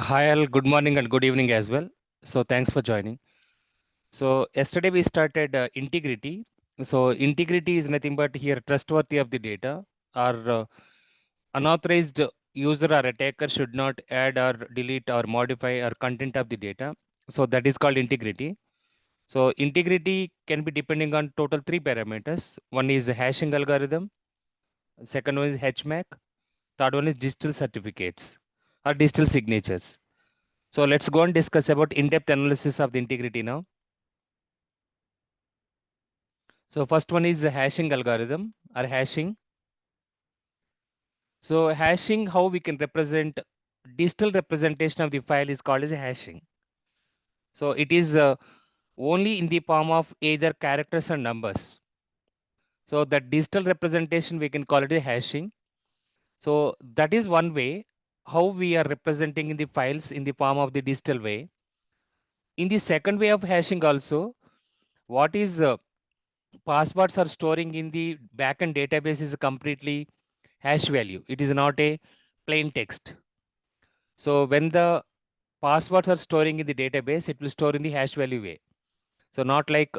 Hi, all. Good morning and good evening as well. So thanks for joining. So yesterday we started integrity. So integrity is nothing but here trustworthy of the data. Or unauthorized user or attacker should not add or delete or modify or content of the data. So that is called integrity. So integrity can be depending on total three parameters. One is hashing algorithm. Second one is HMAC. Third one is digital certificates or digital signatures. So let's go and discuss about in-depth analysis of the integrity now. So first one is the hashing algorithm or hashing. So hashing, how we can represent digital representation of the file is called as hashing. So it is only in the form of either characters or numbers. So that digital representation we can call it a hashing. So that is one way how we are representing in the files in the form of the digital way. In the second way of hashing also, what is passwords are storing in the backend database is completely hash value. It is not a plain text. So when the passwords are storing in the database, it will store in the hash value way. So not like,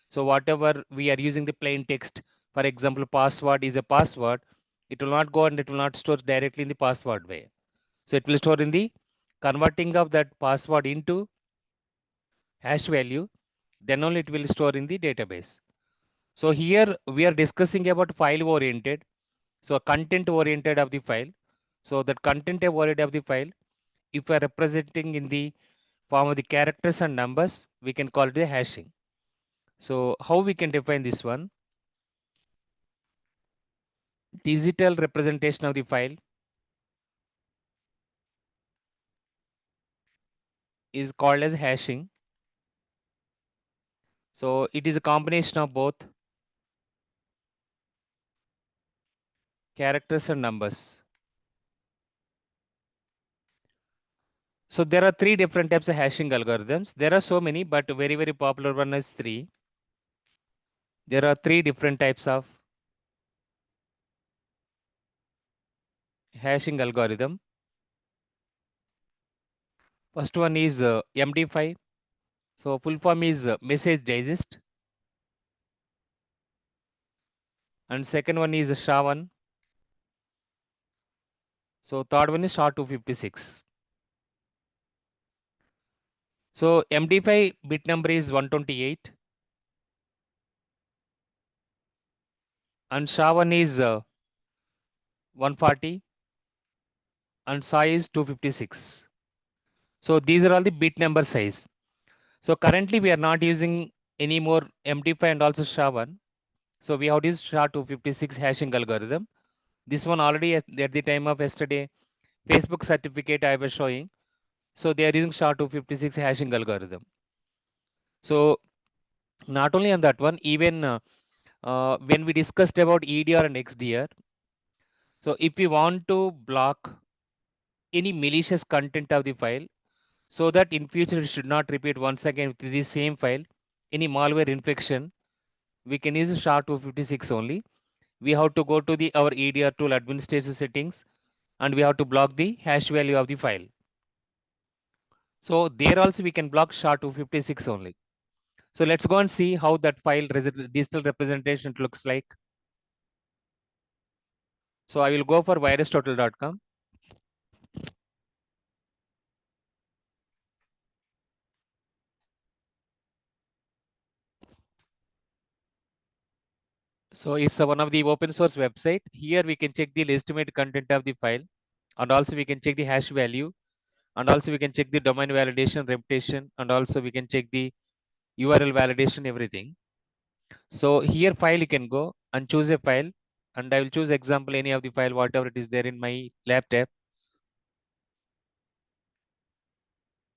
so whatever we are using the plain text, for example, password is a password, it will not go and it will not store directly in the password way. So it will store in the converting of that password into hash value, then only it will store in the database. So here we are discussing about file oriented. So content oriented of the file. So that content oriented of the file, if we are representing in the form of the characters and numbers, we can call it the hashing. So how we can define this one? Digital representation of the file is called as hashing. So it is a combination of both characters and numbers. So there are three different types of hashing algorithms. There are so many, but very, very popular one is three. There are three different types of hashing algorithm. First one is MD5. So full form is message digest. And second one is SHA-1. So third one is SHA-256. So MD5 bit number is 128 and SHA-1 is 140 and SHA is 256. So these are all the bit number size. So currently we are not using any more MD5 and also SHA-1. So we have to use SHA-256 hashing algorithm. This one already at the time of yesterday, Facebook certificate I was showing. So they are using SHA-256 hashing algorithm. So not only on that one, even when we discussed about EDR and XDR, so if we want to block any malicious content of the file, so that in future it should not repeat once again with the same file, any malware infection, we can use SHA-256 only. We have to go to the our EDR tool administrative settings and we have to block the hash value of the file. So there also we can block SHA-256 only. So let's go and see how that file digital representation looks like. So I will go for virustotal.com. So it's one of the open source website. Here we can check the legitimate content of the file, and also we can check the hash value, and also we can check the domain validation, reputation, and also we can check the URL validation, everything. So here file you can go and choose a file, and I will choose example any of the file, whatever it is there in my laptop.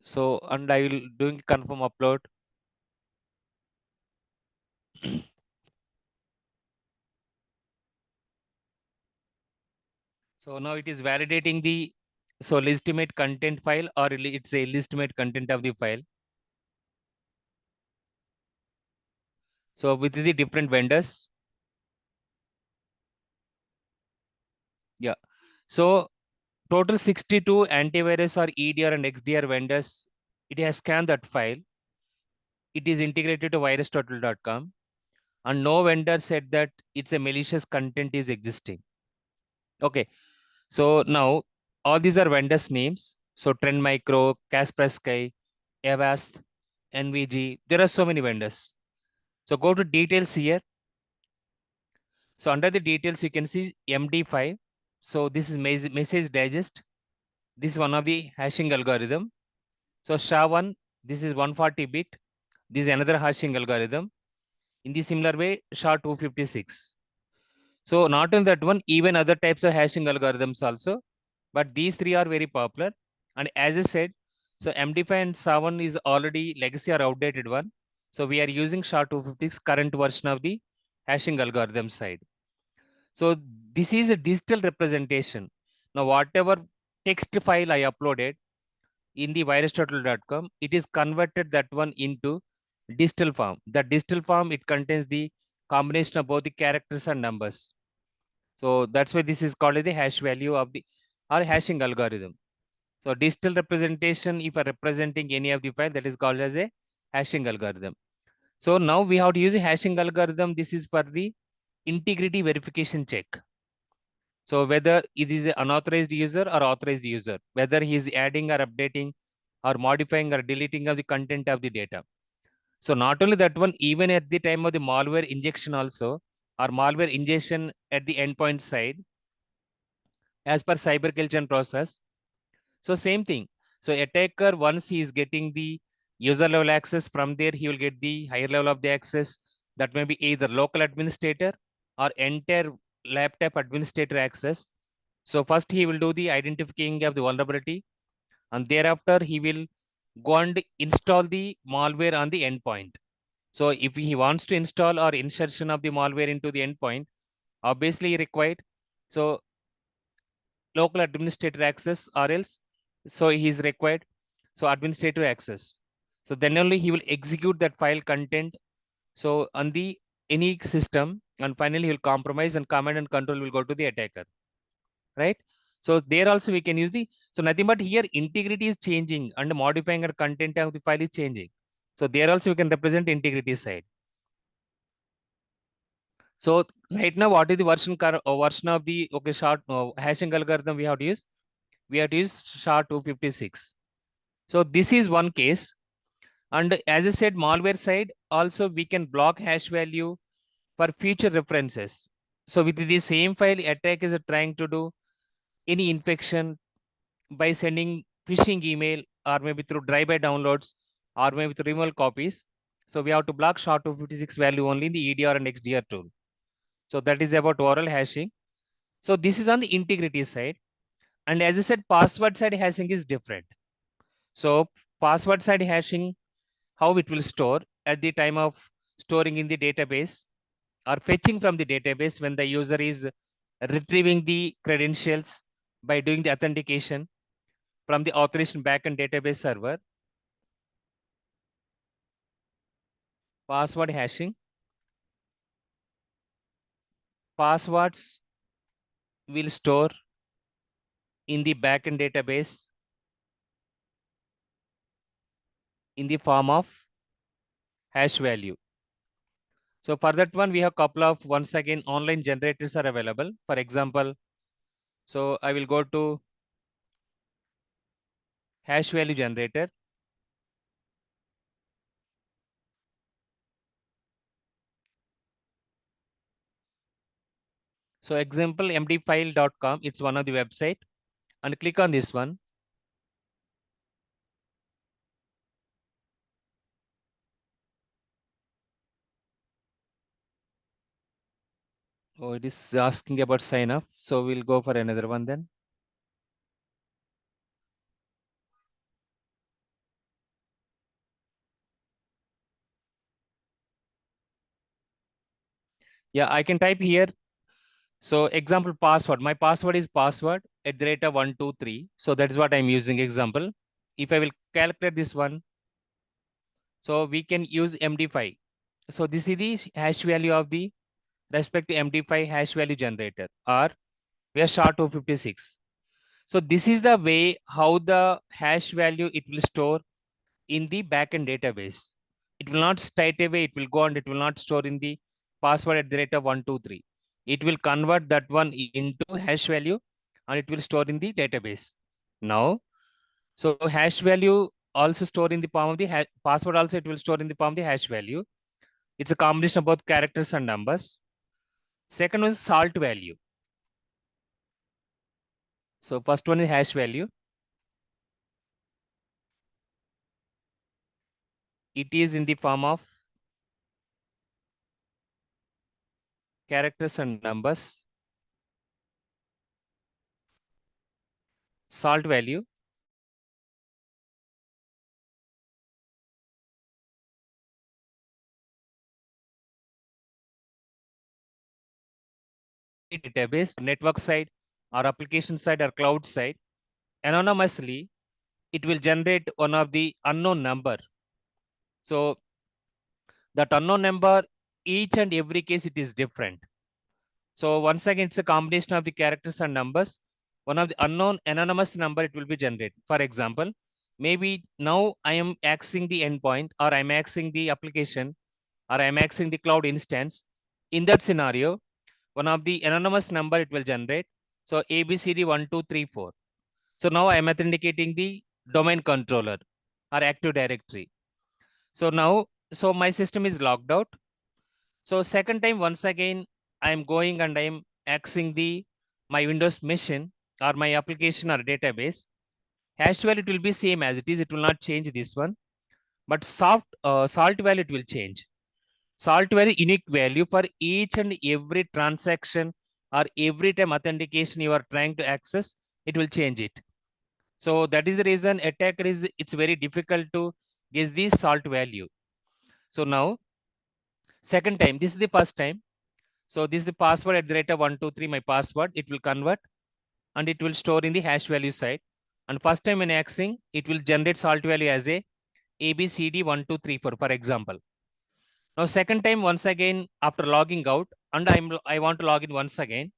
So and I will doing confirm upload. So now it is validating the so legitimate content file or it's a legitimate content of the file. So with the different vendors. Yeah. So total 62 antivirus or EDR and XDR vendors, it has scanned that file. It is integrated to virustotal.com, and no vendor said that it's a malicious content is existing. Okay, so now all these are vendors names. So Trend Micro, Kaspersky, Avast, NVG. There are so many vendors. So go to details here. So under the details, you can see MD5. So this is message digest. This is one of the hashing algorithm. So SHA-1, this is 140-bit. This is another hashing algorithm. In the similar way, SHA-256. So not only that one, even other types of hashing algorithms also, but these three are very popular. And as I said, so MD5 and SHA-1 is already legacy or outdated one. So we are using SHA-256 current version of the hashing algorithm side. So this is a digital representation. Now whatever text file I uploaded in the virustotal.com, it is converted that one into digital form. The digital form, it contains the combination of both the characters and numbers. So that's why this is called as the hash value of the or hashing algorithm. So digital representation, if you are representing any of the file, that is called as a hashing algorithm. So now we have to use a hashing algorithm. This is for the integrity verification check. So whether it is an unauthorized user or authorized user, whether he is adding or updating or modifying or deleting of the content of the data. So not only that one, even at the time of the malware injection also, or malware ingestion at the endpoint side, as per cyberrkm process. So same thing. So attacker, once he is getting the user level access, from there he will get the higher level of the access. That may be either local administrator or entire laptop administrator access. So first he will do the identifying of the vulnerability, and thereafter he will go and install the malware on the endpoint. So if he wants to install or insertion of the malware into the endpoint, obviously required. So local administrator access or else, so he is required. So administrator access. So then only he will execute that file content. So on the any system, and finally he will compromise and command and control will go to the attacker, right? So there also we can use the, so nothing but here integrity is changing and modifying our content of the file is changing. So there also we can represent integrity side. So right now, what is the version of the short hashing algorithm we have to use? We have to use SHA-256. So this is one case. And as I said, malware side also we can block hash value for future references. So with the same file, attack is trying to do any infection by sending phishing email or maybe through drive-by downloads or maybe through removal copies. So we have to block SHA-256 value only in the EDR and XDR tool. So that is about oral hashing. So this is on the integrity side. And as I said, password side hashing is different. So password side hashing, how it will store at the time of storing in the database or fetching from the database when the user is retrieving the credentials by doing the authentication from the authorization backend database server. Password hashing. Passwords will store in the backend database in the form of hash value. So for that one, we have couple of, once again, online generators are available. For example, so I will go to hash value generator. So example mdfile.com, it's one of the website, and click on this one. Oh, it is asking about sign up. So we'll go for another one then. Yeah, I can type here. So example password, my password is password at the rate of 123. So that is what I'm using example. If I will calculate this one, so we can use MD5. So this is the hash value of the respect to MD5 hash value generator, or we are SHA-256. So this is the way how the hash value it will store in the backend database. It will not straight away, it will go and it will not store in the password at the rate of 123. It will convert that one into hash value and it will store in the database. Now, so hash value also store in the form of the password also it will store in the form of the hash value. It's a combination of both characters and numbers. Second one is salt value. So first one is hash value. It is in the form of characters and numbers. Salt value. Database, network side, or application side, or cloud side, anonymously, it will generate one of the unknown number. So that unknown number, each and every case, it is different. So once again, it's a combination of the characters and numbers. One of the unknown anonymous number, it will be generated. For example, maybe now I am accessing the endpoint, or I'm accessing the application, or I'm accessing the cloud instance. In that scenario, one of the anonymous number it will generate. So ABCD1234. So now I am authenticating the domain controller or Active Directory. So now, so my system is logged out. So second time, once again, I am going and I am accessing the my Windows machine or my application or database. Hash value it will be same as it is. It will not change this one, but salt value it will change. Salt value unique value for each and every transaction or every time authentication you are trying to access, it will change it. So that is the reason attacker is it's very difficult to guess the salt value. So now second time, this is the first time. So this is the password at the rate of 123, my password. It will convert and it will store in the hash value side. And first time when accessing, it will generate salt value as a ABCD1234, for example. Now second time, once again, after logging out, and I want to log in once again.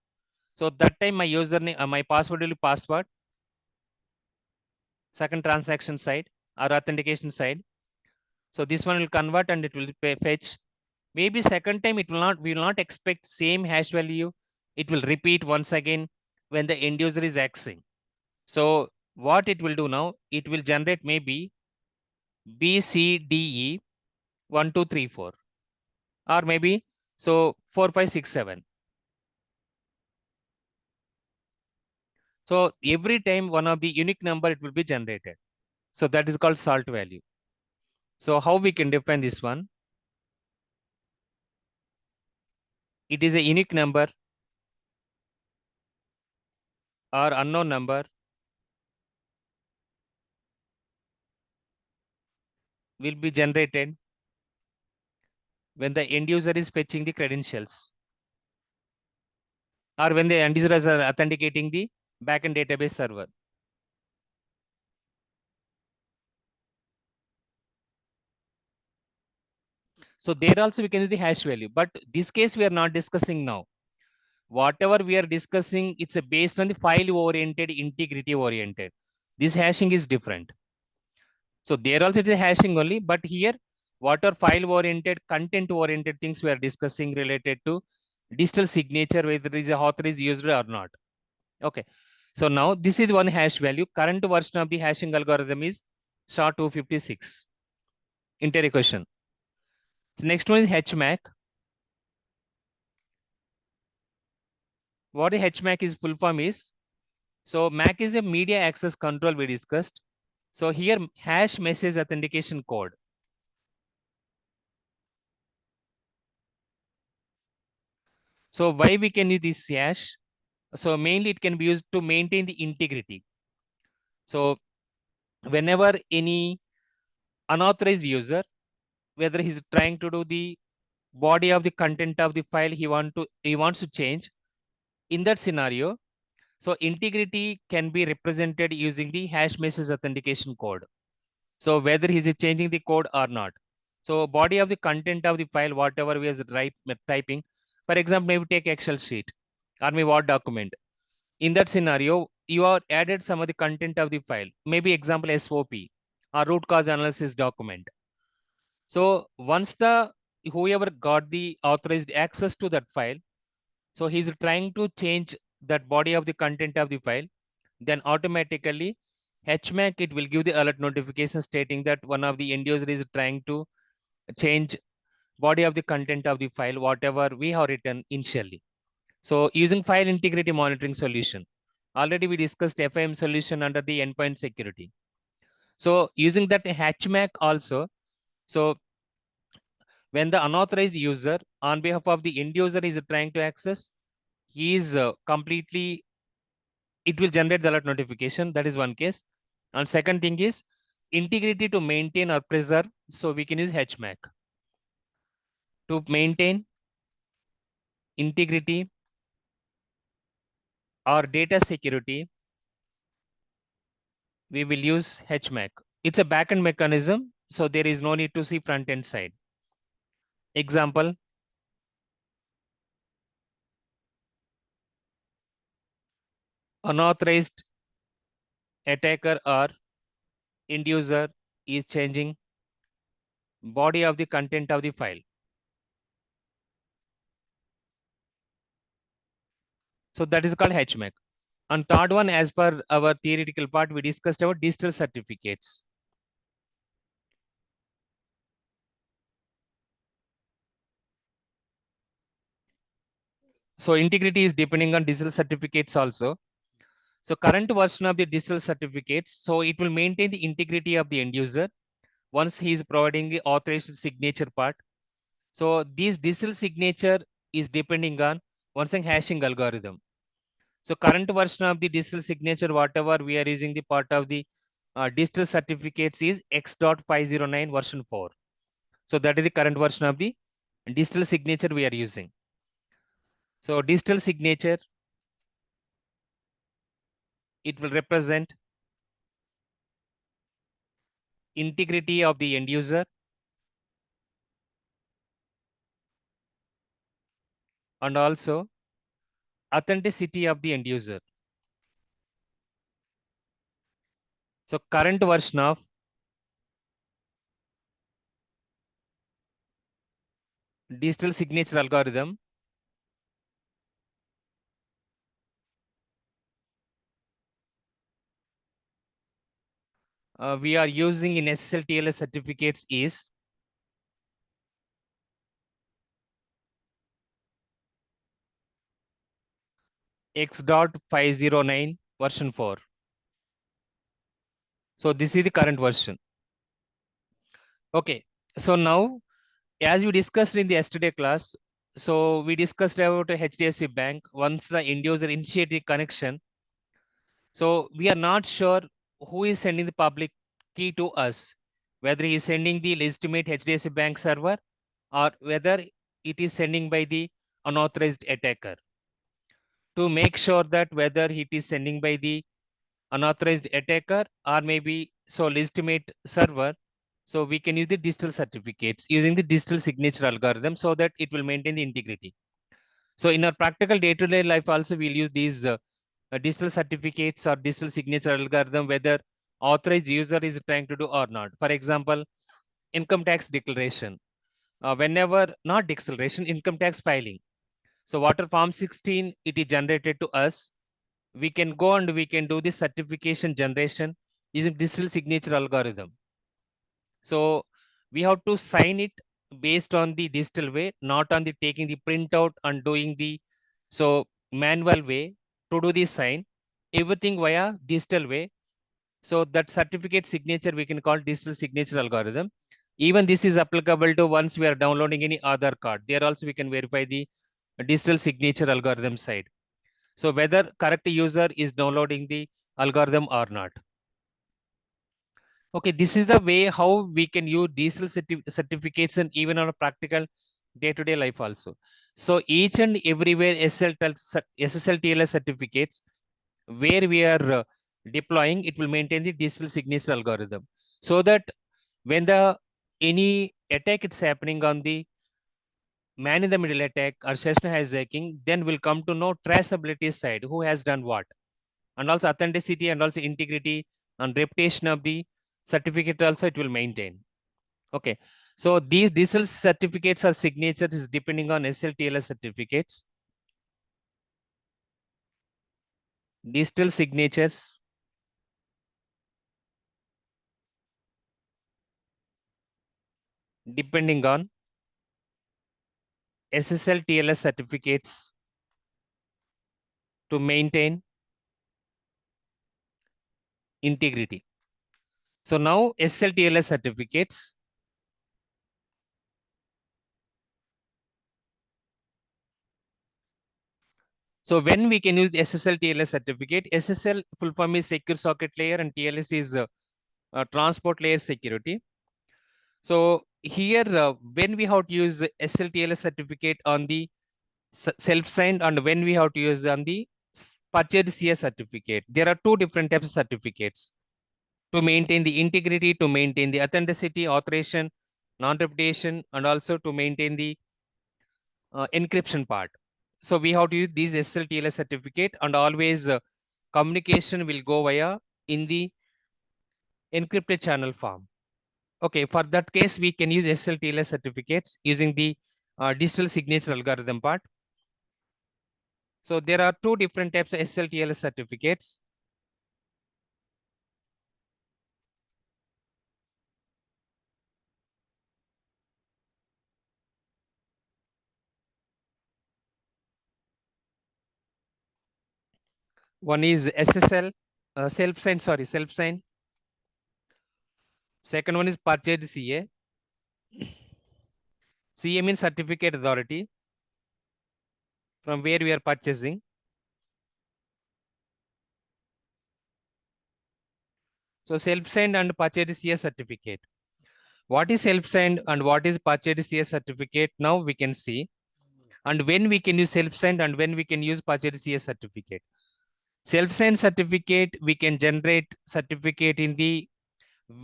So that time my username, my password will be password, second transaction side or authentication side. So this one will convert and it will fetch. Maybe second time it will not, we will not expect same hash value. It will repeat once again when the end user is accessing. So what it will do now, it will generate maybe BCDE 1234 or maybe so 4567. So every time one of the unique number it will be generated. So that is called salt value. So how we can define this one? It is a unique number or unknown number will be generated when the end user is fetching the credentials or when the end user is authenticating the backend database server. So there also we can use the hash value, but this case we are not discussing now. Whatever we are discussing, it's a based on the file oriented, integrity oriented. This hashing is different. So there also it is hashing only, but here what are file oriented, content oriented things we are discussing related to digital signature, whether is a author is used or not. Okay. So now this is one hash value. Current version of the hashing algorithm is SHA-256. Interior question. So next one is HMAC. What the HMAC is full form is? So MAC is a media access control we discussed. So here hash message authentication code. So why we can use this hash? So mainly it can be used to maintain the integrity. So whenever any unauthorized user, whether he's trying to do the body of the content of the file he wants to change, in that scenario, so integrity can be represented using the hash message authentication code. So whether he is changing the code or not. So body of the content of the file, whatever we are typing, for example, maybe take Excel sheet or maybe Word document. In that scenario, you are added some of the content of the file, maybe example SOP or root cause analysis document. So once the whoever got the authorized access to that file, so he's trying to change that body of the content of the file, then automatically HMAC it will give the alert notification stating that one of the end user is trying to change body of the content of the file, whatever we have written initially. So using file integrity monitoring solution, already we discussed FIM solution under the endpoint security. So using that HMAC also, so when the unauthorized user on behalf of the end user is trying to access, he is completely, it will generate the alert notification. That is one case. And second thing is integrity to maintain or preserve. So we can use HMAC to maintain integrity or data security. We will use HMAC. It's a backend mechanism, so there is no need to see front end side. Example, unauthorized attacker or end user is changing body of the content of the file. So that is called HMAC. And third one, as per our theoretical part, we discussed about digital certificates. So integrity is depending on digital certificates also. So current version of the digital certificates, so it will maintain the integrity of the end user once he is providing the authorized signature part. So this digital signature is depending on one thing hashing algorithm. So current version of the digital signature, whatever we are using the part of the digital certificates is X.509 version 4. So that is the current version of the digital signature we are using. So digital signature, it will represent integrity of the end user and also authenticity of the end user. So current version of digital signature algorithm, we are using in SSL certificates is X.509 version 4. So this is the current version. Okay. So now, as we discussed in the yesterday class, so we discussed about a HDFC bank. Once the end user initiate the connection, so we are not sure who is sending the public key to us, whether he is sending the legitimate HDFC bank server or whether it is sending by the unauthorized attacker. To make sure that whether it is sending by the unauthorized attacker or maybe so legitimate server, so we can use the digital certificates using the digital signature algorithm so that it will maintain the integrity. So in our practical day-to-day life also we'll use these digital certificates or digital signature algorithm whether authorized user is trying to do or not. For example, income tax declaration. Whenever not declaration, income tax filing. So water form 16, it is generated to us. We can go and we can do the certification generation using digital signature algorithm. So we have to sign it based on the digital way, not on the taking the printout and doing the so manual way to do the sign. Everything via digital way. So that certificate signature we can call digital signature algorithm. Even this is applicable to once we are downloading any other card. There also we can verify the digital signature algorithm side. So whether correct user is downloading the algorithm or not. Okay, this is the way how we can use digital certificates and even on a practical day-to-day life also. So each and everywhere SSL TLS certificates where we are deploying, it will maintain the digital signature algorithm so that when the any attack is happening on the man in the middle attack or session hijacking, then we'll come to know traceability side, who has done what. and also authenticity and also integrity and reputation of the certificate also it will maintain. Okay. So these digital certificates or signatures is depending on SLTLS certificates. Digital signatures depending on SSL TLS certificates to maintain integrity. So now SSL TLS certificates. So when we can use the SSL TLS certificate, SSL full form is secure socket layer and TLS is transport layer security. So here when we have to use SSL TLS certificate on the self-signed and when we have to use on the purchased CS certificate, there are two different types of certificates to maintain the integrity, to maintain the authenticity, authorization, non-reputation, and also to maintain the encryption part. So we have to use these SSL/TLS certificate, and always communication will go via in the encrypted channel form. Okay, for that case, we can use SSL/TLS certificates using the digital signature algorithm part. So there are two different types of SSL/TLS certificates. One is SSL, self-sign, sorry, self-sign. Second one is purchased CA. CA means certificate authority from where we are purchasing. So self-signed and purchased CA certificate. What is self-signed and what is purchased CA certificate? Now we can see. And when we can use self-signed and when we can use purchased CA certificate. Self-signed certificate, we can generate certificate in the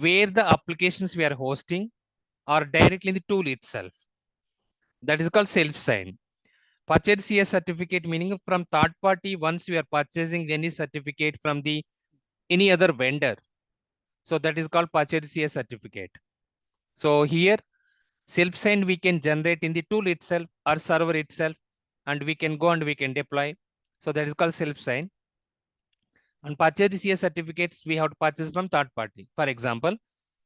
where the applications we are hosting or directly in the tool itself. That is called self-signed. Purchase CS certificate meaning from third party once we are purchasing any certificate from the any other vendor. So that is called purchase CS certificate. So here self-signed we can generate in the tool itself or server itself, and we can go and we can deploy. So that is called self-signed. And purchase CS certificates we have to purchase from third party. For example,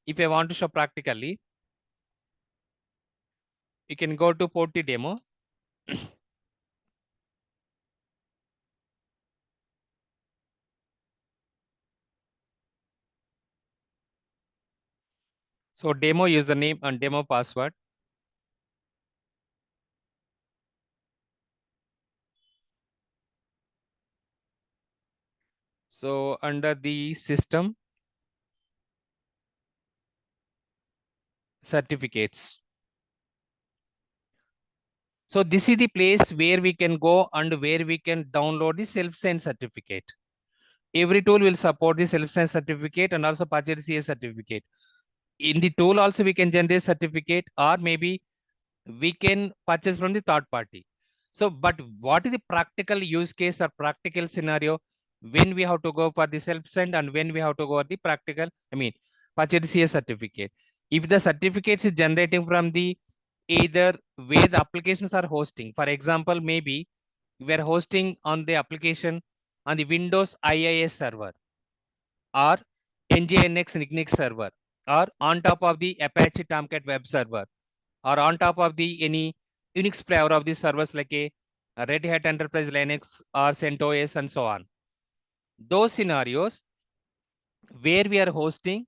if I want to show practically, you can go to Porty demo. So demo username and demo password. So under the system certificates. So this is the place where we can go and where we can download the self-signed certificate. Every tool will support the self-signed certificate and also purchase CS certificate. In the tool also we can generate certificate, or maybe we can purchase from the third party. So, but what is the practical use case or practical scenario when we have to go for the self-signed and when we have to go for the practical, purchase CS certificate. If the certificates is generating from the either where the applications are hosting, for example, maybe we are hosting on the application on the Windows IIS server or NGINX Linux server or on top of the Apache Tomcat web server or on top of the any Unix flavor of the servers like a Red Hat Enterprise Linux or CentOS and so on. Those scenarios where we are hosting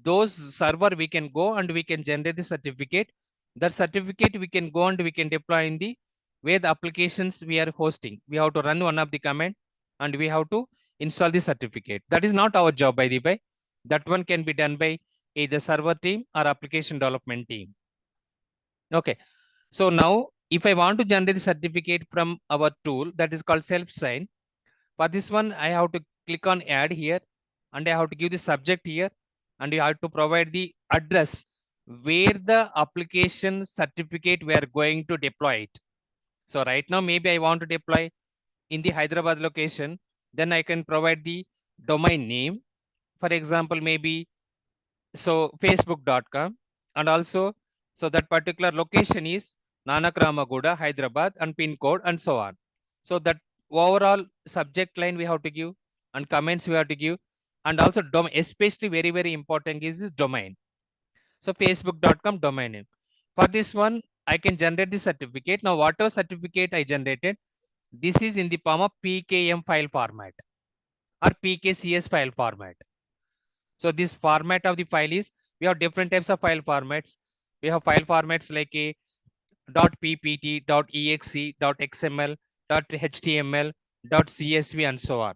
those server, we can go and we can generate the certificate. That certificate we can go and we can deploy in the where the applications we are hosting. We have to run one of the command and we have to install the certificate. That is not our job, by the way. That one can be done by either server team or application development team. Okay. So now if I want to generate the certificate from our tool that is called self-sign, for this one, I have to click on add here and I have to give the subject here and you have to provide the address where the application certificate we are going to deploy it. So right now, maybe I want to deploy in the Hyderabad location. Then I can provide the domain name. For example, maybe so facebook.com, and also so that particular location is Nanak Ramaguda, Hyderabad, and pin code and so on. So that overall subject line we have to give and comments we have to give, and also especially very important is this domain. So facebook.com domain name. For this one, I can generate the certificate. Now, whatever certificate I generated, this is in the form of PKM file format or PKCS file format. So this format of the file is, we have different types of file formats. We have file formats like a .ppt, .exe, .xml, .html, .csv, and so on.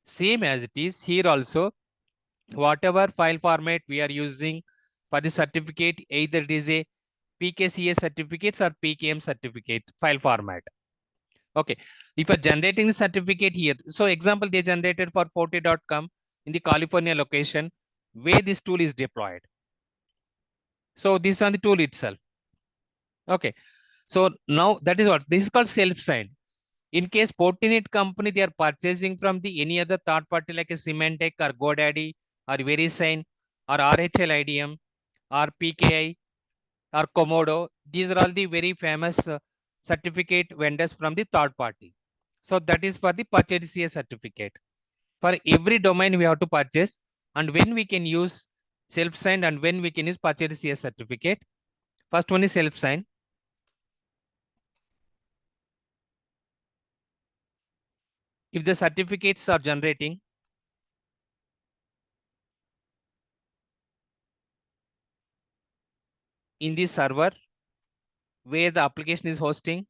Same as it is here also, whatever file format we are using for the certificate, either it is a PKCS certificates or PKM certificate file format. Okay, if you're generating the certificate here, so example they generated for forte.com in the California location where this tool is deployed. So this is on the tool itself. Okay, so now that is what this is called self-signed. In case Fortinet company, they are purchasing from the any other third party like a Symantec or GoDaddy or VeriSign or RHL IDM or PKI or Komodo. These are all the very famous certificate vendors from the third party. So that is for the purchase certificate. For every domain we have to purchase, and when we can use self-signed and when we can use purchase certificate. First one is self-signed. If the certificates are generating in the server where the application is hosting,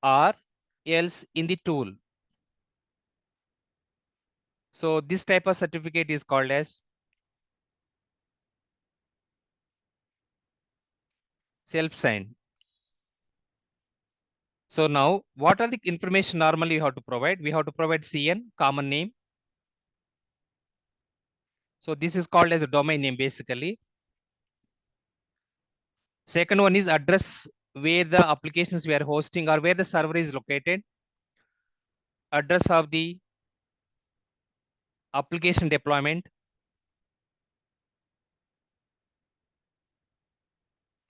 or else in the tool. So this type of certificate is called as self-signed. So now what are the information normally you have to provide? We have to provide CN, common name. So this is called as a domain name basically. Second one is address where the applications we are hosting or where the server is located. Address of the application deployment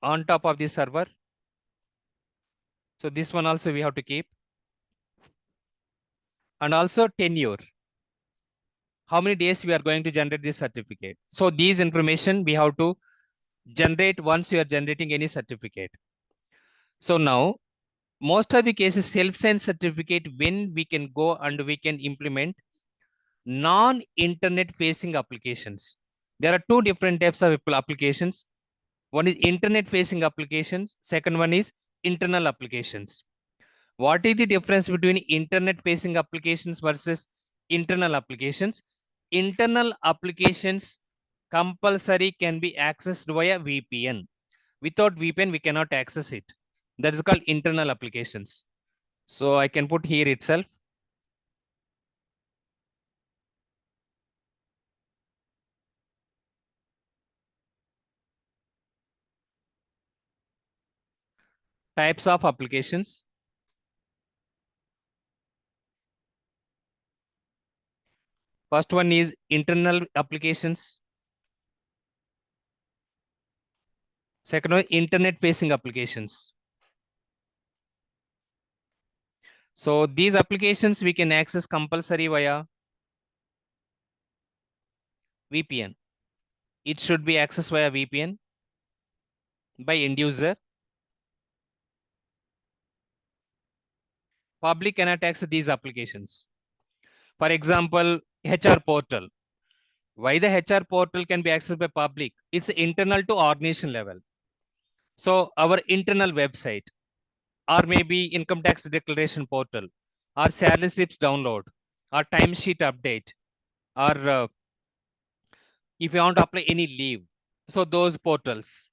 on top of the server. So this one also we have to keep. And also tenure. How many days we are going to generate this certificate. So these information we have to generate once you are generating any certificate. So now most of the cases self-signed certificate, when we can go and we can implement non-internet facing applications. There are two different types of applications. One is internet facing applications. Second one is internal applications. What is the difference between internet facing applications versus internal applications? Internal applications compulsory can be accessed via VPN. Without VPN, we cannot access it. That is called internal applications. So I can put here itself. Types of applications. First one is internal applications. Second one, internet facing applications. So these applications we can access compulsory via VPN. It should be accessed via VPN by end user. Public cannot access these applications. For example, HR portal. Why the HR portal can be accessed by public? It's internal to organization level. So our internal website, or maybe income tax declaration portal, or salary slips download, or timesheet update, or if you want to apply any leave. So those portals.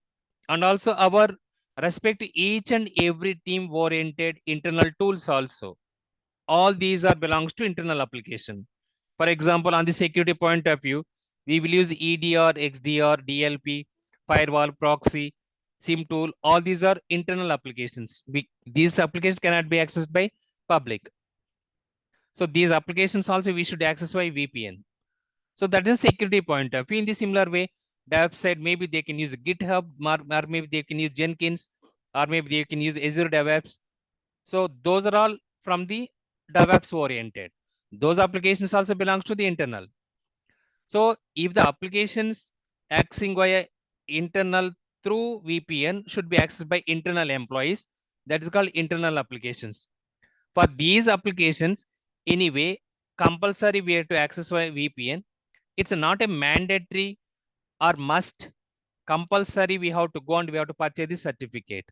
And also our respect to each and every team oriented internal tools also. All these are belongs to internal application. For example, on the security point of view, we will use EDR, XDR, DLP, firewall, proxy, SIM tool. All these are internal applications. These applications cannot be accessed by public. So these applications also we should access by VPN. So that is security point of view. In the similar way, the website maybe they can use GitHub, or maybe they can use Jenkins, or maybe they can use Azure DevOps. So those are all from the DevOps oriented. Those applications also belongs to the internal. So if the applications accessing via internal through VPN should be accessed by internal employees, that is called internal applications. For these applications, anyway, compulsory we have to access via VPN. It's not a mandatory or must compulsory we have to go and we have to purchase the certificate.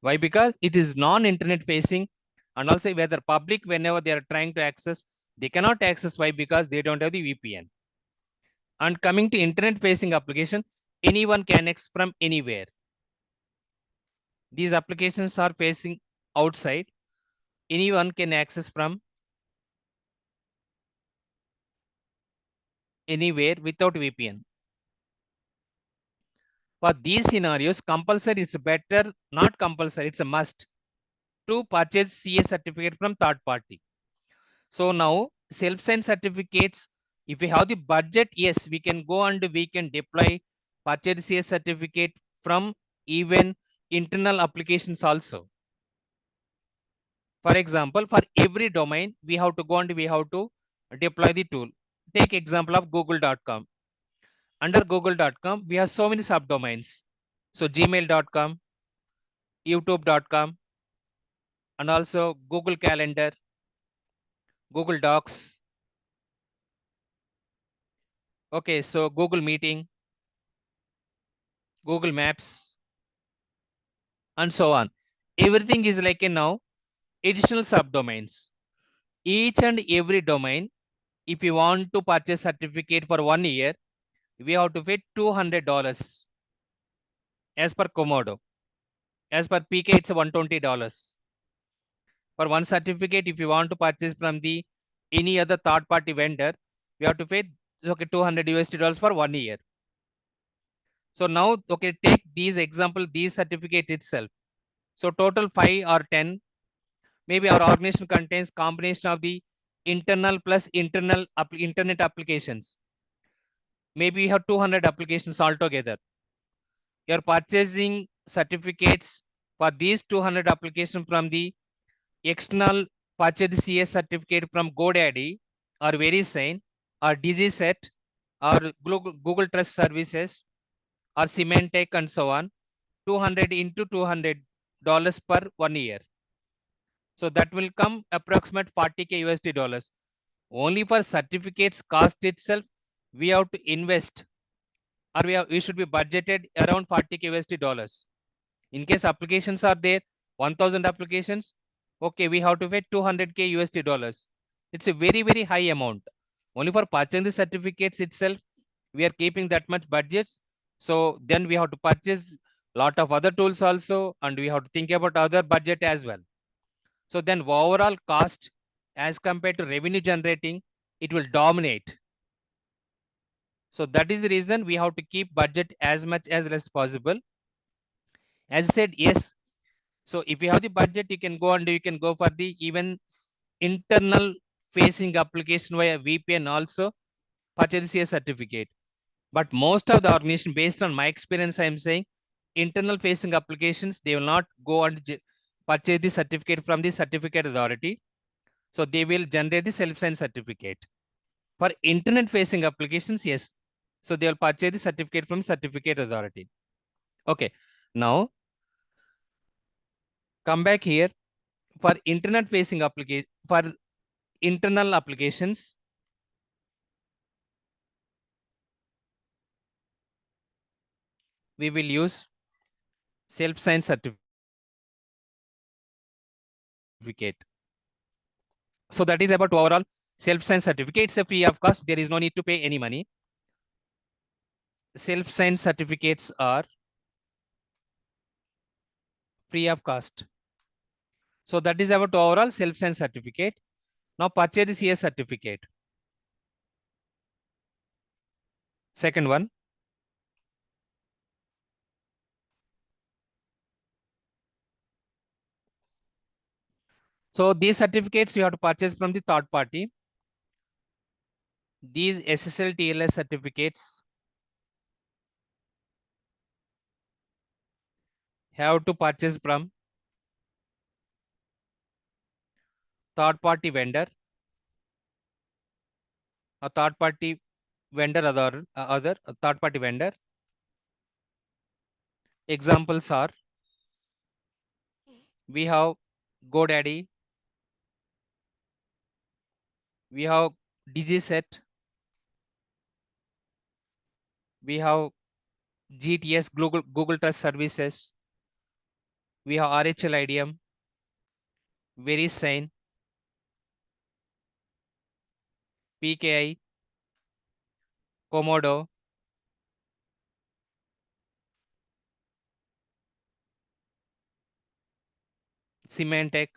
Why? Because it is non-internet facing, and also whether public whenever they are trying to access, they cannot access. Why? Because they don't have the VPN. And coming to internet facing application, anyone can access from anywhere. These applications are facing outside. Anyone can access from anywhere without VPN. For these scenarios, compulsory is better, not compulsory, it's a must to purchase CA certificate from third party. So now self-signed certificates, if we have the budget, yes, we can go and we can deploy purchase CA certificate from even internal applications also. For example, for every domain, we have to go and we have to deploy the tool. Take example of google.com. Under google.com, we have so many subdomains. So gmail.com, youtube.com, and also Google Calendar, Google Docs. Okay, so Google Meeting, Google Maps, and so on. Everything is like a now additional subdomains. Each and every domain, if you want to purchase certificate for 1 year, we have to pay $200 as per Komodo. As per PK, it's $120. For one certificate, if you want to purchase from the any other third party vendor, we have to pay okay $200 for 1 year. So now, okay, take these example, these certificate itself. So total 5 or 10, maybe our organization contains combination of the internal plus internet applications. Maybe you have 200 applications altogether. You're purchasing certificates for these 200 applications from the external purchase CS certificate from GoDaddy or VeriSign or DigiSet or Google Trust Services or Symantec and so on. 200 into $200 per 1 year. So that will come approximate 40k USD dollars. Only for certificates cost itself, we have to invest, or we should be budgeted around 40k USD dollars. In case applications are there, 1000 applications, okay, we have to pay 200k USD dollars. It's a very, very high amount. Only for purchasing the certificates itself, we are keeping that much budgets. So then we have to purchase lot of other tools also, and we have to think about other budget as well. So then overall cost as compared to revenue generating, it will dominate. So that is the reason we have to keep budget as much as less possible. As I said, yes. So if you have the budget, you can go and you can go for the even internal facing application via VPN also purchase a certificate. But most of the organization, based on my experience, I am saying internal facing applications, they will not go and purchase the certificate from the certificate authority. So they will generate the self-signed certificate. For internet facing applications, yes. So they will purchase the certificate from certificate authority. Okay. Now come back here for internet facing application, for internal applications. We will use self-signed certificate. So that is about overall self-signed certificate. It's a free of cost. There is no need to pay any money. Self-signed certificates are free of cost. So that is about overall self-signed certificate. Now purchase here certificate. Second one. So these certificates you have to purchase from the third party. These SSL TLS certificates have to purchase from third party vendor, a third party vendor, other third party vendor. Examples are, we have GoDaddy, we have DigiSet, we have GTS, Google Trust Services, we have RHL IDM, VeriSign, PKI, Komodo, Symantec.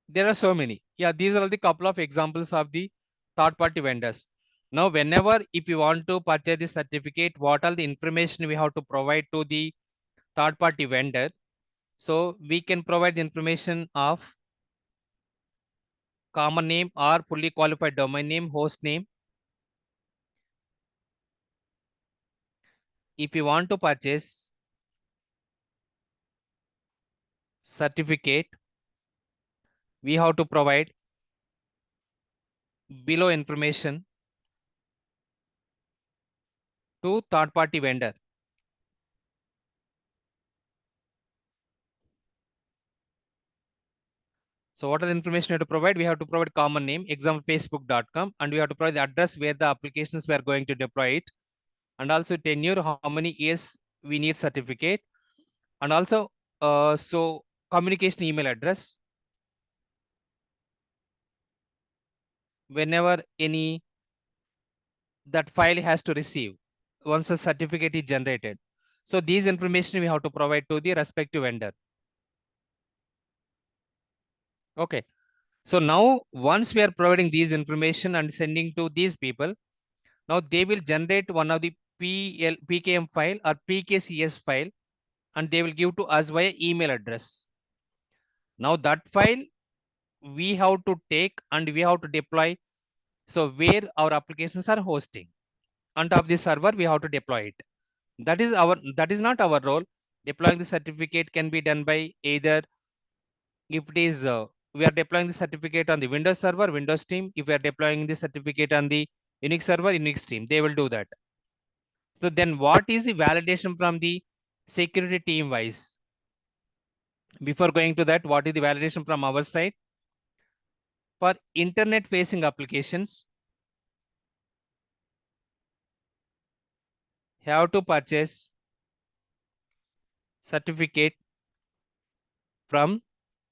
There are so many. Yeah, these are the couple of examples of the third party vendors. Now, whenever if you want to purchase the certificate, what are the information we have to provide to the third party vendor? So we can provide the information of common name or fully qualified domain name, host name. If you want to purchase certificate, we have to provide below information to third party vendor. So what are the information we have to provide? We have to provide common name, example facebook.com, and we have to provide the address where the applications we are going to deploy it, and also tenure, how many years we need certificate, and also so communication email address. Whenever any that file has to receive once a certificate is generated. So these information we have to provide to the respective vendor. Okay. So now once we are providing these information and sending to these people, now they will generate one of the PKM file or PKCS file, and they will give to us via email address. Now that file we have to take and we have to deploy. So where our applications are hosting, on top of the server, we have to deploy it. That is not our role. Deploying the certificate can be done by either, if it is we are deploying the certificate on the Windows server, Windows team. If we are deploying the certificate on the Unix server, Unix team, they will do that. So then what is the validation from the security team wise? Before going to that, what is the validation from our side? For internet facing applications, have to purchase certificate from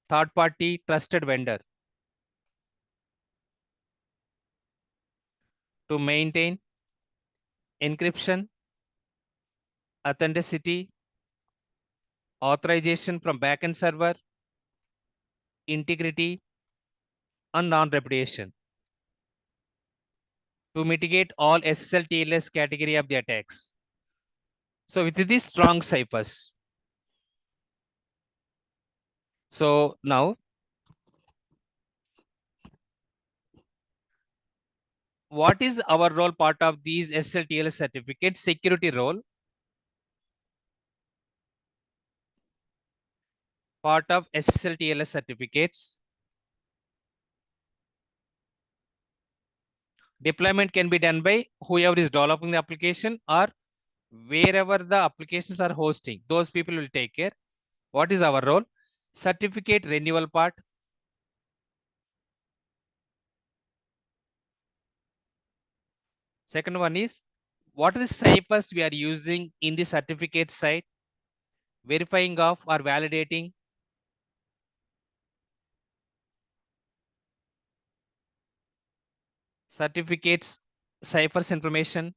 third party trusted vendor to maintain encryption, authenticity, authorization from backend server, integrity, and non-repudiation to mitigate all SSL TLS category of the attacks. So with these strong ciphers. So now, what is our role part of these SSL TLS certificates? Security role. Part of SSL TLS certificates. Deployment can be done by whoever is developing the application or wherever the applications are hosting. Those people will take care. What is our role? Certificate renewal part. Second one is, what are the ciphers we are using in the certificate side? Verifying of or validating certificates ciphers information.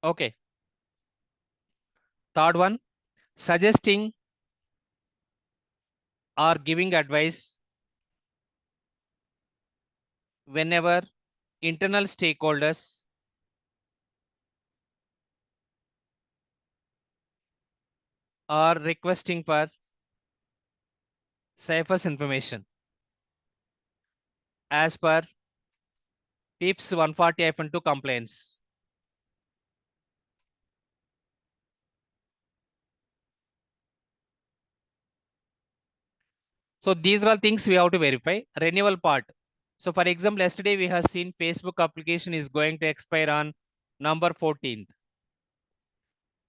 Okay. Third one, suggesting or giving advice whenever internal stakeholders or requesting for cipher's information as per PIPS 140-2 compliance. So these are all things we have to verify. Renewal part. So for example, yesterday we have seen Facebook application is going to expire on November 14th.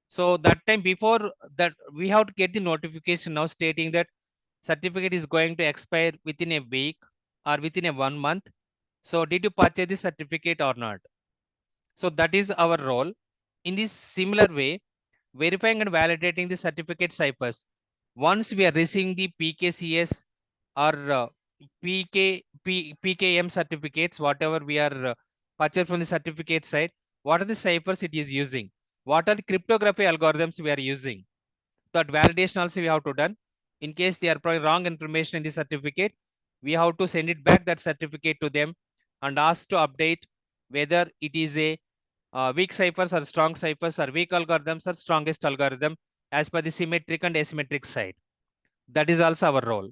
So that time before that, we have to get the notification now stating that certificate is going to expire within a week or within a 1 month. So did you purchase the certificate or not? So that is our role. In this similar way, verifying and validating the certificate ciphers. Once we are receiving the PKCS or PKM certificates, whatever we are purchased from the certificate side, what are the ciphers it is using? What are the cryptography algorithms we are using? That validation also we have to done. In case they are providing wrong information in the certificate, we have to send it back that certificate to them and ask to update whether it is a weak ciphers or strong ciphers or weak algorithms or strongest algorithm as per the symmetric and asymmetric side. That is also our role.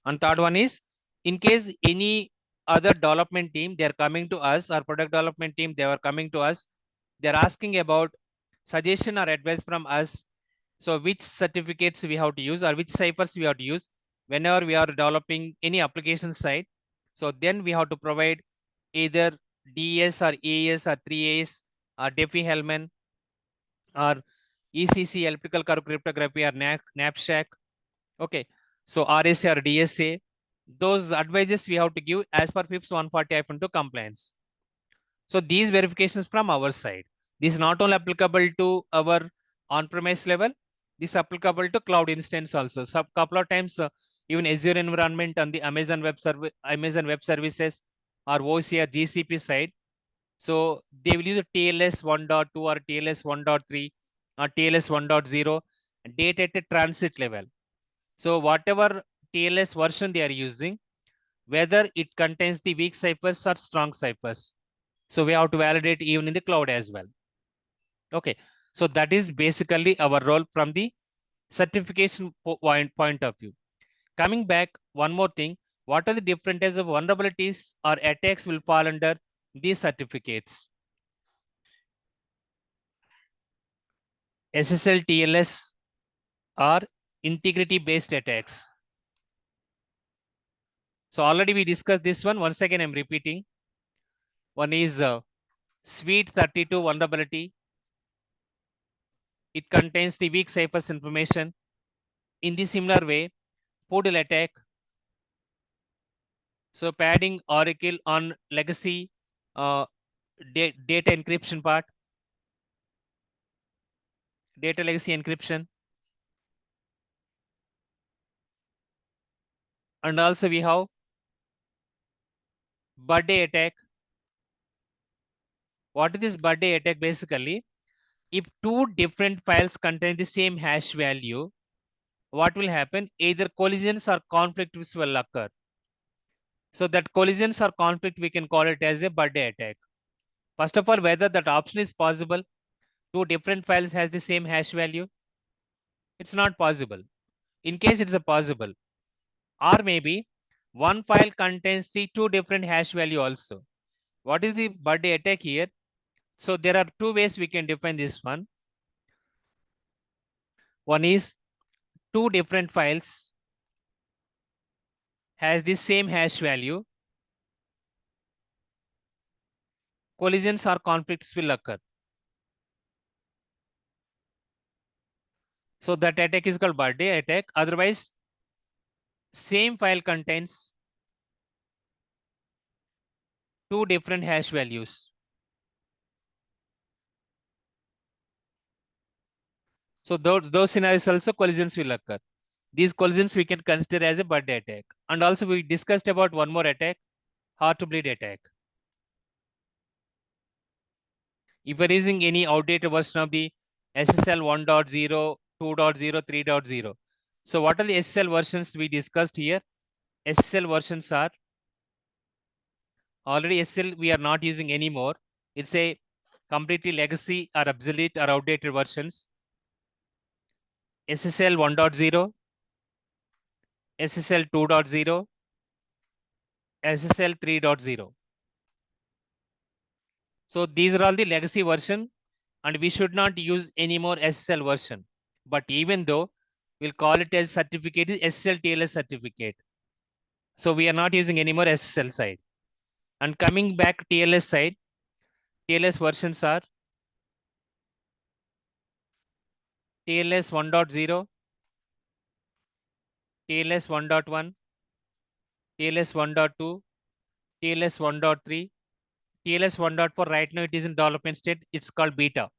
And third one is, in case any other development team, they are coming to us, or product development team, they are coming to us, they're asking about suggestion or advice from us. So which certificates we have to use or which ciphers we have to use whenever we are developing any application side. So then we have to provide either DS or AES or 3AS or Diffie-Hellman or ECC, electrical curve cryptography, or NAPSHAC. Okay. So RSA or DSA, those advices we have to give as per FIPS 140-2 compliance. So these verifications from our side. This is not only applicable to our on-premise level, this is applicable to cloud instance also. So couple of times, even Azure environment and the Amazon Web Services or OCR GCP side. So they will use a TLS 1.2 or TLS 1.3 or TLS 1.0 data at a transit level. So whatever TLS version they are using, whether it contains the weak ciphers or strong ciphers. So we have to validate even in the cloud as well. Okay. So that is basically our role from the certification point of view. Coming back, one more thing. What are the different types of vulnerabilities or attacks will fall under these certificates? SSL TLS or integrity based attacks. So already we discussed this one. Once again, I'm repeating. One is Suite 32 vulnerability. It contains the weak ciphers information. In the similar way, Poodle attack. So padding Oracle on legacy uh, data encryption part, data legacy encryption. And also we have birthday attack. What is this birthday attack basically? If two different files contain the same hash value, what will happen? Either collisions or conflicts will occur. So that collisions or conflict, we can call it as a birthday attack. First of all, whether that option is possible, two different files has the same hash value, it's not possible. In case it's a possible, or maybe one file contains the two different hash value also. What is the birthday attack here? So there are two ways we can define this one. One is two different files has the same hash value, collisions or conflicts will occur. So that attack is called birthday attack. Otherwise, same file contains two different hash values. So those scenarios also collisions will occur. These collisions we can consider as a birthday attack. And also we discussed about one more attack, heart to bleed attack. If we're using any outdated version of the SSL 1.0, 2.0, 3.0. So what are the SSL versions we discussed here? SSL versions are already SSL we are not using anymore. It's a completely legacy or obsolete or outdated versions. SSL 1.0, SSL 2.0, SSL 3.0. So these are all the legacy version, and we should not use any more SSL version. But even though we'll call it as certificate is SSL TLS certificate. So we are not using any more SSL side. And coming back TLS side, TLS versions are TLS 1.0, TLS 1.1, TLS 1.2, TLS 1.3, TLS 1.4. Right now it is in development state. It's called beta.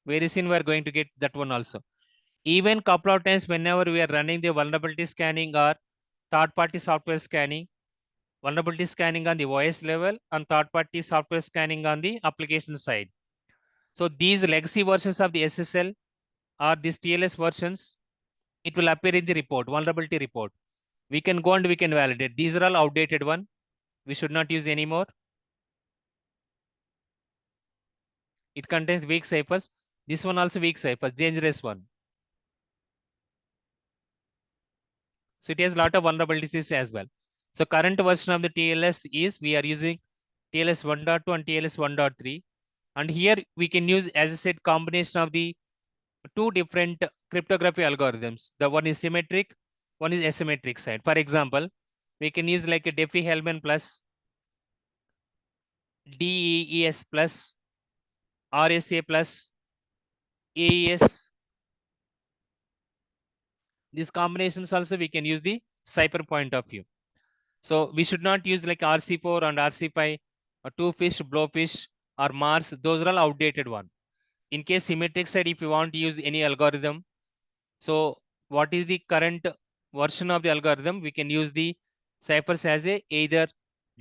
Very soon we are going to get that one also. Even couple of times whenever we are running the vulnerability scanning or third-party software scanning, vulnerability scanning on the OS level and third-party software scanning on the application side. So these legacy versions of the SSL or these TLS versions, it will appear in the report, vulnerability report. We can go and we can validate. These are all outdated one. We should not use anymore. It contains weak ciphers. This one also weak ciphers, dangerous one. So it has a lot of vulnerabilities as well. So current version of the TLS is we are using TLS 1.2 and TLS 1.3. And here we can use, as I said, combination of the two different cryptography algorithms. The one is symmetric, one is asymmetric side. For example, we can use like a Diffie-Hellman plus, DEES plus, RSA plus, AES. These combinations also we can use the cipher point of view. So we should not use like RC4 and RC5 or two fish, blowfish or Mars. Those are all outdated one. In case symmetric side, if you want to use any algorithm, so what is the current version of the algorithm? We can use the ciphers as a either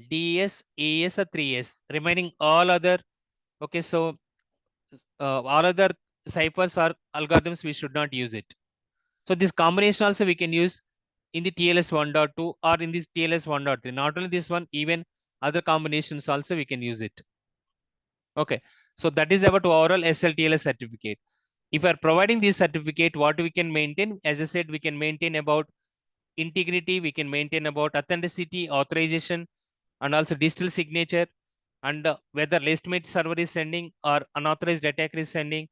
DES, AES or 3S. Remaining all other, okay, so all other ciphers or algorithms, we should not use it. So this combination also we can use in the TLS 1.2 or in this TLS 1.3. Not only this one, even other combinations also we can use it. Okay, so that is about overall SLTLS certificate. If we are providing this certificate, what we can maintain? As I said, we can maintain about integrity, we can maintain about authenticity, authorization, and also digital signature, and whether legitimate server is sending or unauthorized attacker is sending.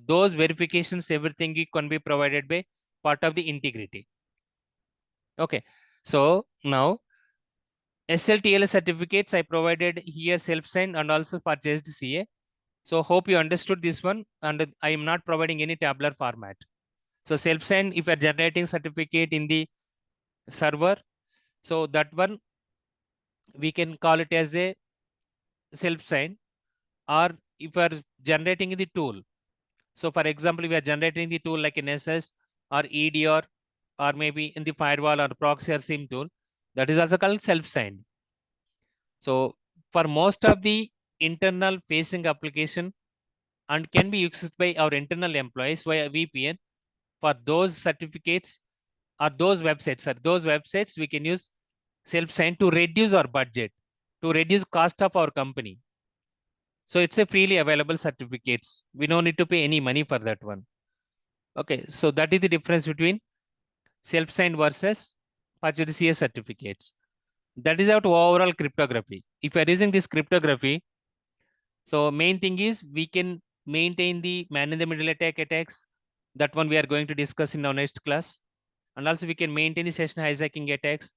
Those verifications, everything can be provided by part of the integrity. Okay, so now SLTLS certificates I provided here self-signed and also purchased CA. So hope you understood this one, and I am not providing any tabular format. So self-signed, if you're generating certificate in the server, so that one we can call it as a self-signed, or if you are generating in the tool. So for example, if we are generating the tool like an SS or EDR, or maybe in the firewall or proxy or SIM tool, that is also called self-signed. So for most of the internal facing application and can be used by our internal employees via VPN, for those certificates or those websites, we can use self-signed to reduce our budget, to reduce cost of our company. So it's a freely available certificates. We don't need to pay any money for that one. Okay, so that is the difference between self-signed versus purchased CS certificates. That is our overall cryptography. If you are using this cryptography, so main thing is we can maintain the man in the middle attacks. That one we are going to discuss in our next class. And also we can maintain the session hijacking attacks.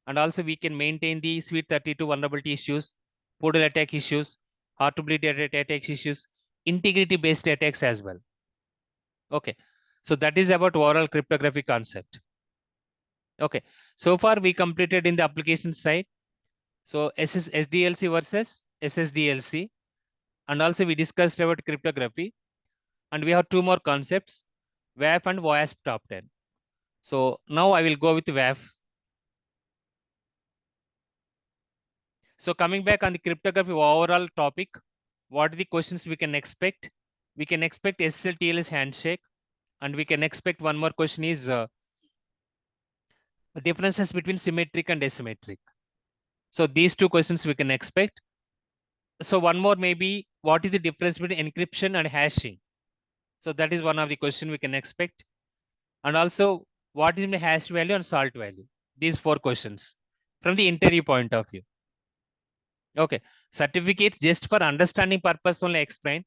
And also we can maintain the Suite 32 vulnerability issues, portal attack issues, hard to bleed attack issues, integrity based attacks as well. Okay, so that is about overall cryptography concept. Okay, so far we completed in the application side. So SDLC versus SSDLC. And also we discussed about cryptography. And we have two more concepts, WAF and WASP top 10. So now I will go with WAF. So coming back on the cryptography overall topic, what are the questions we can expect? We can expect SSL-TLS handshake, and we can expect one more question is the differences between symmetric and asymmetric. So these two questions we can expect. So one more maybe, what is the difference between encryption and hashing? So that is one of the question we can expect. And also, what is my hash value and salt value? These 4 questions from the interview point of view. Okay, certificate just for understanding purpose only explain,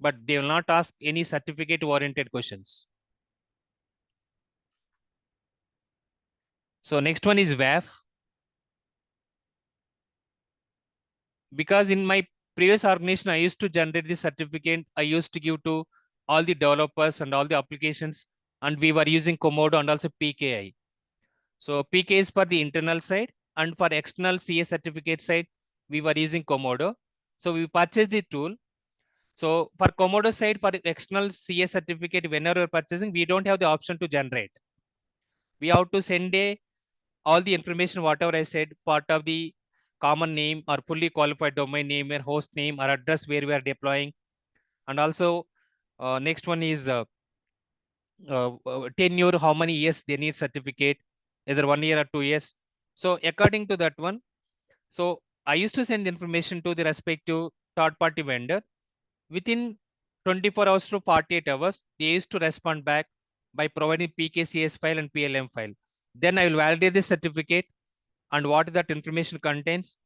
but they will not ask any certificate oriented questions. So next one is WAF. Because in my previous organization, I used to generate the certificate. I used to give to all the developers and all the applications, and we were using Komodo and also PKI. So PK is for the internal side, and for external CA certificate side, we were using Komodo. So we purchased the tool. So for Komodo side, for external CA certificate, whenever we're purchasing, we don't have the option to generate. We have to send all the information, whatever I said, part of the common name or fully qualified domain name or host name or address where we are deploying. And also next one is tenure, how many years they need certificate, either 1 year or 2 years. So according to that one, so I used to send information to the respective third party vendor. Within 24 hours to 48 hours, they used to respond back by providing PKCS file and PLM file. Then I will validate the certificate and what that information contains.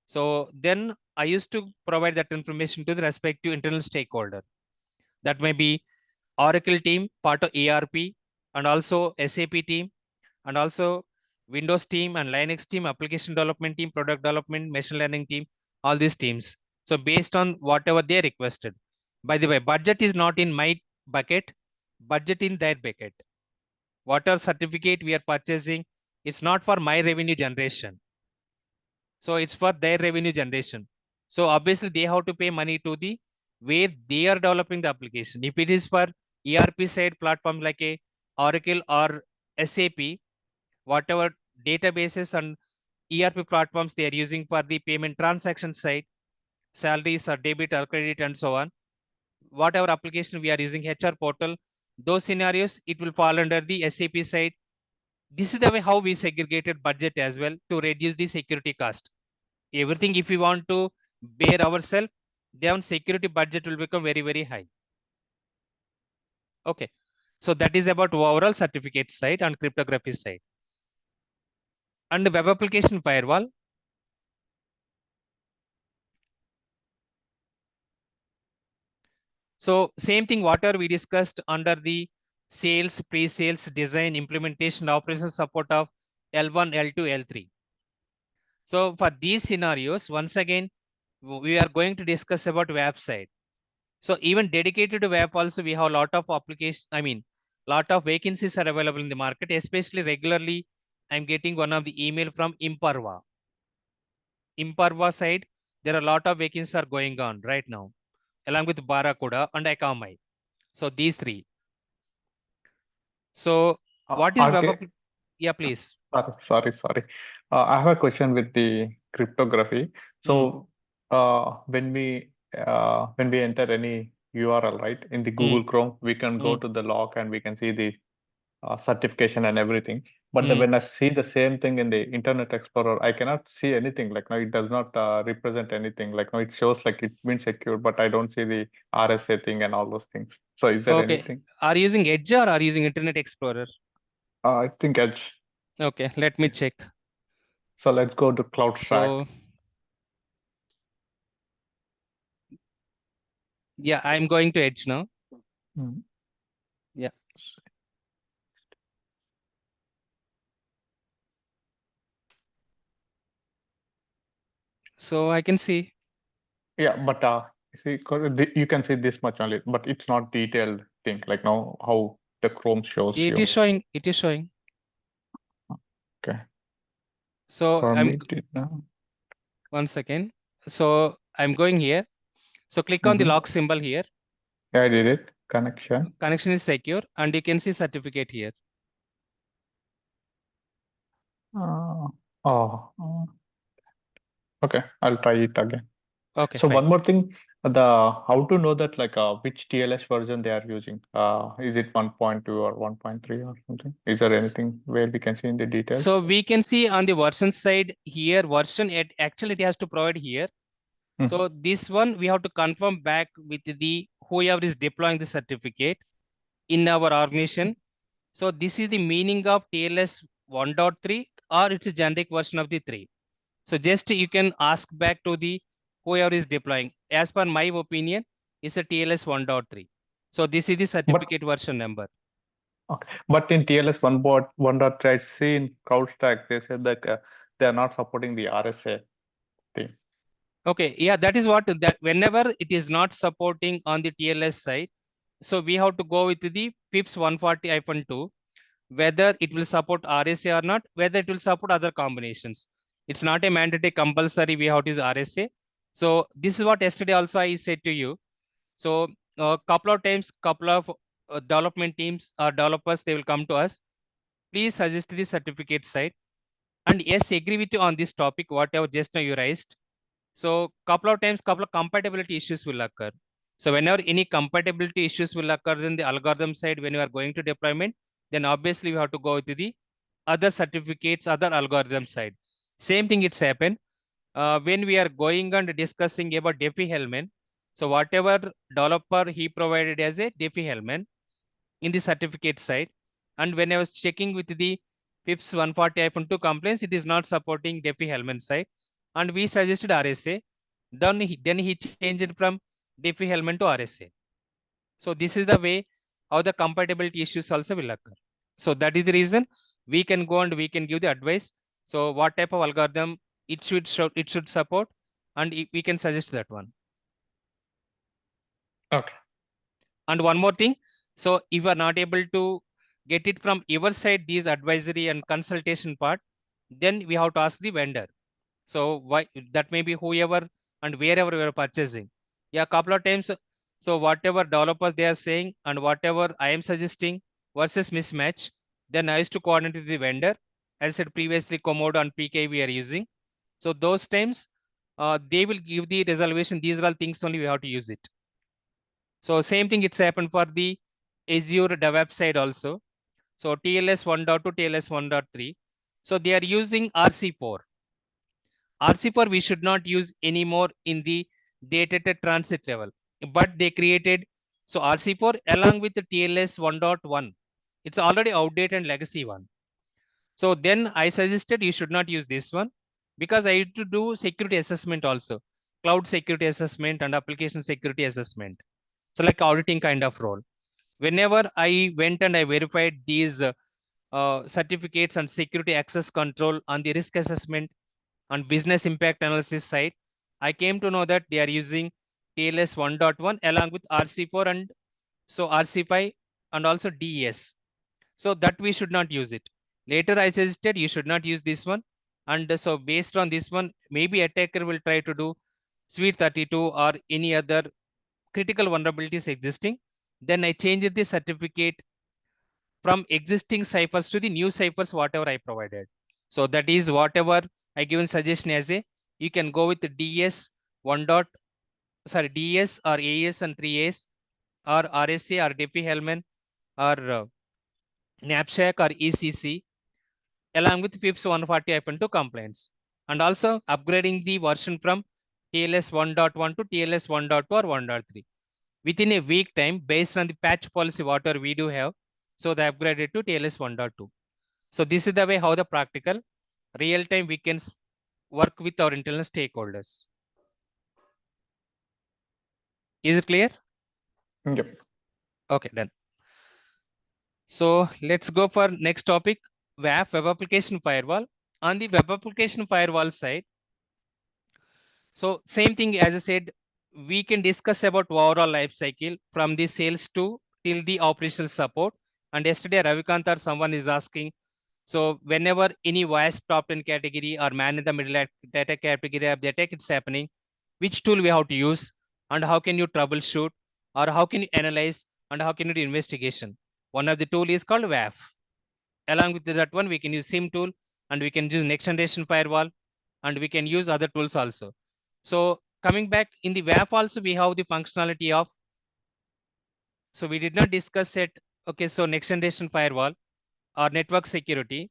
So then I used to provide that information to the respective internal stakeholder. That may be Oracle team, part of ERP, and also SAP team, and also Windows team and Linux team, application development team, product development, machine learning team, all these teams. So based on whatever they requested. By the way, budget is not in my bucket, budget in their bucket. Whatever certificate we are purchasing, it's not for my revenue generation. So it's for their revenue generation. So obviously they have to pay money to the where they are developing the application. If it is for ERP side platform like a Oracle or SAP, whatever databases and ERP platforms they are using for the payment transaction side, salaries or debit or credit and so on, whatever application we are using, HR portal, those scenarios, it will fall under the SAP side. This is the way how we segregated budget as well to reduce the security cost. Everything if we want to bear ourselves, then security budget will become very, very high. Okay. So that is about overall certificate side and cryptography side. And the web application firewall. So same thing, whatever we discussed under the sales, pre-sales, design, implementation, operational support of L1, L2, L3. So for these scenarios, once again, we are going to discuss about website. So even dedicated to web also, we have a lot of applications. I mean, lot of vacancies are available in the market, especially regularly. I'm getting one of the email from Imparva. Imparva side, there are a lot of vacancies are going on right now, along with Barracuda and Akamai. So these three. So what is web? RK, Yeah, please. sorry. I have a question with the cryptography. Mm, So when we enter any URL, right, in the mm, Google Chrome, we can go mm, to the log and we can see the certification and everything. But mm. when I see the same thing in the Internet Explorer, I cannot see anything. Like now, it does not represent anything. Like now, it shows like it's been secured, but I don't see the RSA thing and all those things. So is there Okay. anything? Are you using Edge or are you using Internet Explorer? I think Edge. Okay, let me check. So let's go to CloudStack. So yeah, I'm going to Edge now. Mm. Yeah. So I can see Yeah, but see, you can see this much only, but it's not detailed thing. Like now, how the Chrome shows it is you. showing. It is showing. Okay. So I'm Permitted now. 1 second. So I'm going here. So click on the Mm-hmm. lock symbol here. Yeah, I did it. Connection. Connection is secure, and you can see certificate here. Uh, oh, okay. I'll try it again. Okay, So one fine. more thing, the how to know that like which TLS version they are using. Is it 1.2 or 1.3 or something? Is there anything where we can see in the So details? we can see on the version side here, version actually it has to provide here. Hmm. So this one we have to confirm back with the whoever is deploying the certificate in our organization. So this is the meaning of TLS 1.3, or it's a generic version of the 3. So just you can ask back to the whoever is deploying. As per my opinion, it's a TLS 1.3. So this is the But certificate version number. okay. But in TLS 1.3, I see in CrowdStack they said that they are not supporting the RSA thing. Okay, yeah, that is what that whenever it is not supporting on the TLS side, so we have to go with the PIPS 140-2, whether it will support RSA or not, whether it will support other combinations. It's not a mandatory compulsory we have to use RSA. So this is what yesterday also I said to you. So a couple of times, couple of development teams or developers, they will come to us. Please suggest the certificate side. And yes, agree with you on this topic, whatever just now you raised. So couple of times, couple of compatibility issues will occur. So whenever any compatibility issues will occur in the algorithm side, when you are going to deployment, then obviously we have to go to the other certificates, other algorithm side. Same thing it's happened when we are going and discussing about Diffie-Hellman. So whatever developer he provided as a Diffie-Hellman in the certificate side, and when I was checking with the PIPS 140-2 complaints, it is not supporting Diffie-Hellman side, and we suggested RSA. Then he changed it from Diffie-Hellman to RSA. So this is the way how the compatibility issues also will occur. So that is the reason we can go and we can give the advice. So what type of algorithm it should support, and we can suggest that one. Okay. And one more thing, so if you are not able to get it from your side, these advisory and consultation part, then we have to ask the vendor. So why that may be whoever and wherever we are purchasing. Yeah, couple of times. So whatever developers they are saying and whatever I am suggesting versus mismatch, then I used to coordinate with the vendor. As I said previously, Komodo and PK we are using. So those times, they will give the resolution. These are all things only we have to use it. So same thing it's happened for the Azure DevOps side also. So TLS 1.2, TLS 1.3. So they are using RC4. RC4 we should not use anymore in the data transit level, but they created so RC4 along with the TLS 1.1. It's already outdated and legacy one. So then I suggested you should not use this one because I had to do security assessment also, cloud security assessment and application security assessment. So like auditing kind of role. Whenever I went and I verified these certificates and security access control on the risk assessment and business impact analysis side, I came to know that they are using TLS 1.1 along with RC4 and so RC5 and also DES. So that we should not use it. Later I suggested you should not use this one. And so based on this one, maybe attacker will try to do Suite 32 or any other critical vulnerabilities existing. Then I changed the certificate from existing ciphers to the new ciphers, whatever I provided. So that is whatever I given suggestion as a, you can go with the DS 1 dot, sorry, DS or AES and 3AS or RSA or Diffie-Hellman or Knapsack or ECC along with FIPS 140-2 compliance. And also upgrading the version from TLS 1.1 to TLS 1.2 or 1.3 within a week time based on the patch policy whatever we do have. So they upgraded to TLS 1.2. So this is the way how the practical real time we can work with our internal stakeholders. Is it clear? Yep. Okay, done. So let's go for next topic, WAF, web application firewall. On the web application firewall side, so same thing as I said, we can discuss about overall life cycle from the sales to till the operational support. And yesterday Ravikant or someone is asking, so whenever any WASP top 10 category or man in the middle data category of the attack it's happening, which tool we have to use and how can you troubleshoot or how can you analyze and how can you do investigation. One of the tool is called WAF. Along with that one, we can use SIM tool and we can use next generation firewall and we can use other tools also. So coming back in the WAF also, we have the functionality of, so we did not discuss it. Okay, so next generation firewall or network security.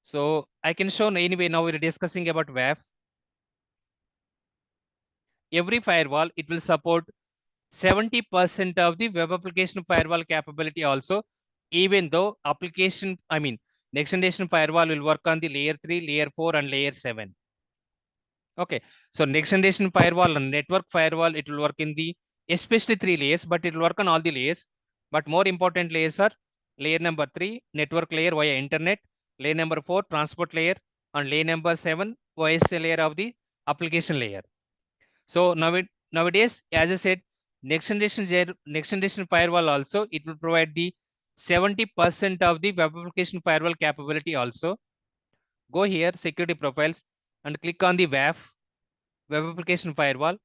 So I can show anyway, now we're discussing about WAF. Every firewall, it will support 70% of the web application firewall capability also, even though next generation firewall will work on the layer 3, layer 4, and layer 7. Okay, so next generation firewall and network firewall, it will work in the especially 3 layers, but it will work on all the layers. But more important layers are layer number 3, network layer via internet, layer number 4, transport layer, and layer number 7, OSA layer of the application layer. So nowadays, as I said, next generation firewall also, it will provide the 70% of the web application firewall capability also. Go here, security profiles, and click on the WAF, web application firewall.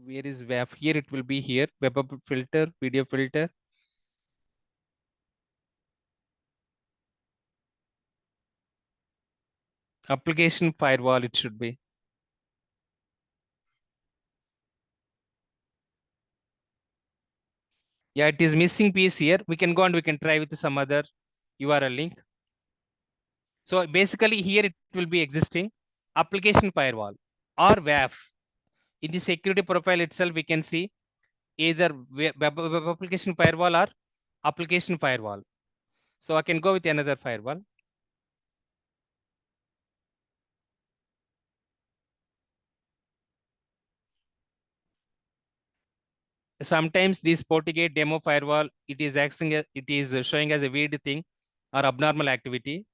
Where is WAF? Here it will be here. Web app filter, video filter, application firewall. It should be. Yeah, it is missing piece here. We can go and we can try with some other URL link. So basically here it will be existing application firewall or WAF. In the security profile itself, we can see either web application firewall or application firewall. So I can go with another firewall. Sometimes this FortiGate demo firewall, it is showing as a weird thing or abnormal activity.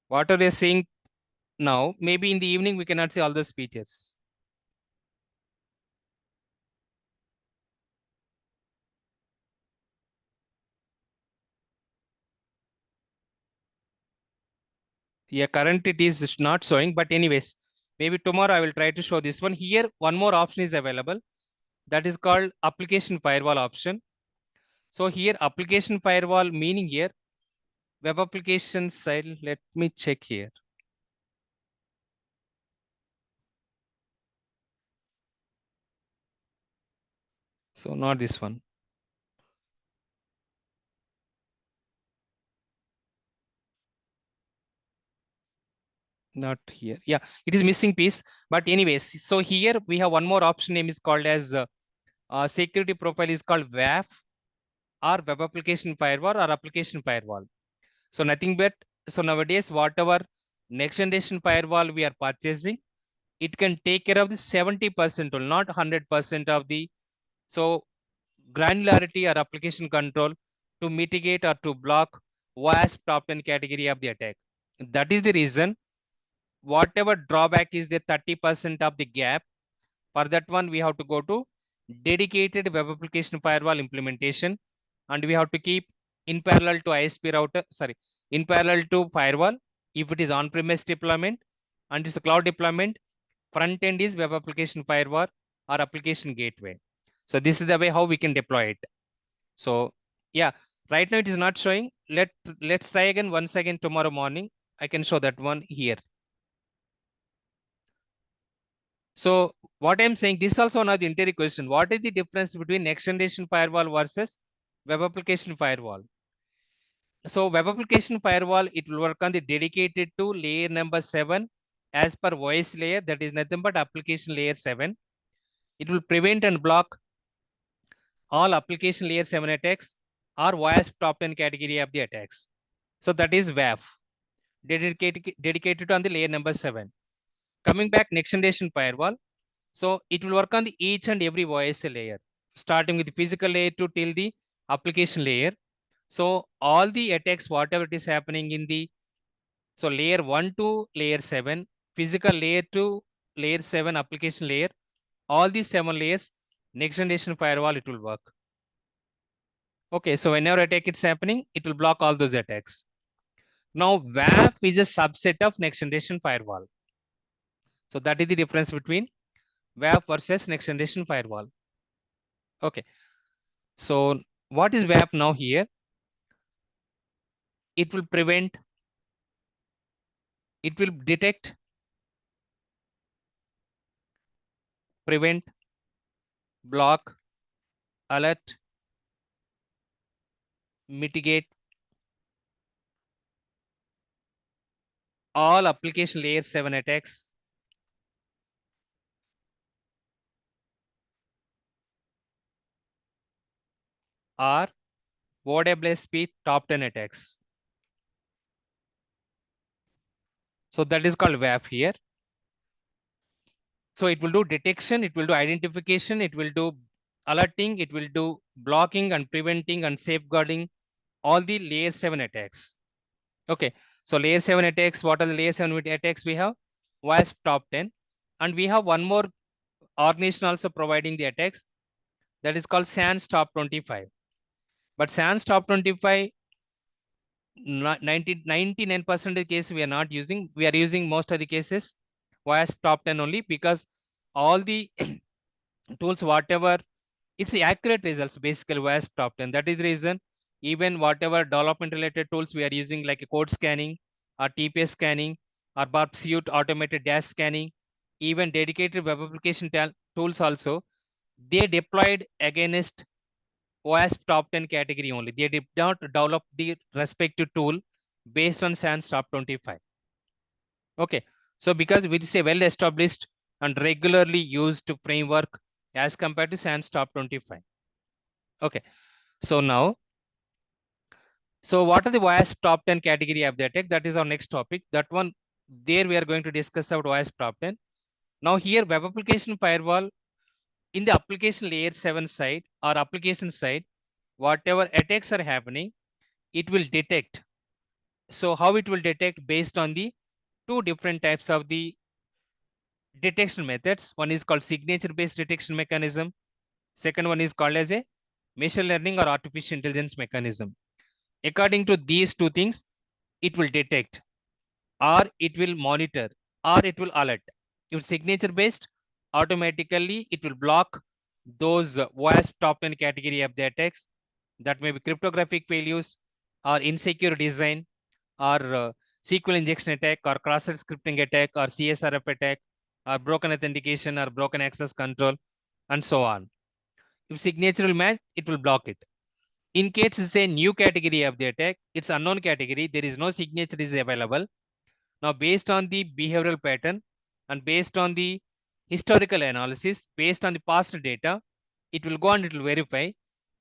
What are they seeing now? Maybe in the evening we cannot see all those features. Yeah, current it is not showing, but anyways, maybe tomorrow I will try to show this one. Here, one more option is available. That is called application firewall option. So here application firewall meaning here web application side. Let me check here. So not this one. Not here. Yeah, it is missing piece. But anyways, so here we have one more option name is called as security profile is called WAF or web application firewall or application firewall. So nothing but so nowadays whatever next generation firewall we are purchasing, it can take care of the 70% or not 100% of the so granularity or application control to mitigate or to block WASP top 10 category of the attack. That is the reason whatever drawback is the 30% of the gap. For that one, we have to go to dedicated web application firewall implementation, and we have to keep in parallel to ISP router, in parallel to firewall. If it is on-premise deployment and it's a cloud deployment, front end is web application firewall or application gateway. So this is the way how we can deploy it. So yeah, right now it is not showing. Let's try again once again tomorrow morning. I can show that one here. So what I'm saying, this is also one of the interior question. What is the difference between next generation firewall versus web application firewall? So web application firewall, it will work on the dedicated to layer number 7 as per voice layer. That is nothing but application layer 7. It will prevent and block all application layer 7 attacks or WASP top 10 category of the attacks. So that is WAF, dedicated on the layer number 7. Coming back next generation firewall. So it will work on the each and every voice layer, starting with the physical layer to till the application layer. So all the attacks, whatever it is happening in the so layer 1 to layer 7, physical layer to layer 7 application layer, all these 7 layers, next generation firewall, it will work. Okay, so whenever attack is happening, it will block all those attacks. Now WAF is a subset of next generation firewall. So that is the difference between WAF versus next generation firewall. Okay. So what is WAF now here? It will prevent, it will detect prevent, block, alert, mitigate all application layer 7 attacks, or OWSP top 10 attacks. So that is called WAF here. So it will do detection, it will do identification, it will do alerting, it will do blocking and preventing and safeguarding all the layer 7 attacks. Okay, so layer 7 attacks, what are the layer 7 attacks we have? WASP top 10. And we have one more organization also providing the attacks, that is called SANS top 25. But SANS top 25, 99% of the cases we are not using. We are using most of the cases WASP top 10 only, because all the tools, whatever, it's the accurate results, basically WASP top 10. That is the reason even whatever development related tools we are using, like a code scanning or TPS scanning or BARP suite automated dash scanning, even dedicated web application tools also, they deployed against WASP top 10 category only. They did not develop the respective tool based on SANS top 25. Okay, so because it is a well established and regularly used framework as compared to SANS top 25. Okay, so now, so what are the WASP top 10 category of the attack? That is our next topic. That one, there we are going to discuss about WASP top 10. Now here, web application firewall, in the application layer 7 side or application side, whatever attacks are happening, it will detect. So how it will detect? Based on the two different types of the detection methods. One is called signature based detection mechanism. Second one is called as a machine learning or artificial intelligence mechanism. According to these two things, it will detect, or it will monitor, or it will alert. If signature based, automatically it will block those WASP top 10 category of the attacks. That may be cryptographic failures or insecure design or SQL injection attack or cross-site scripting attack or CSRF attack or broken authentication or broken access control and so on. If signature will match, it will block it. In case it's a new category of the attack, it's unknown category, there is no signature is available. Now, based on the behavioral pattern and based on the historical analysis, based on the past data, it will go and it will verify.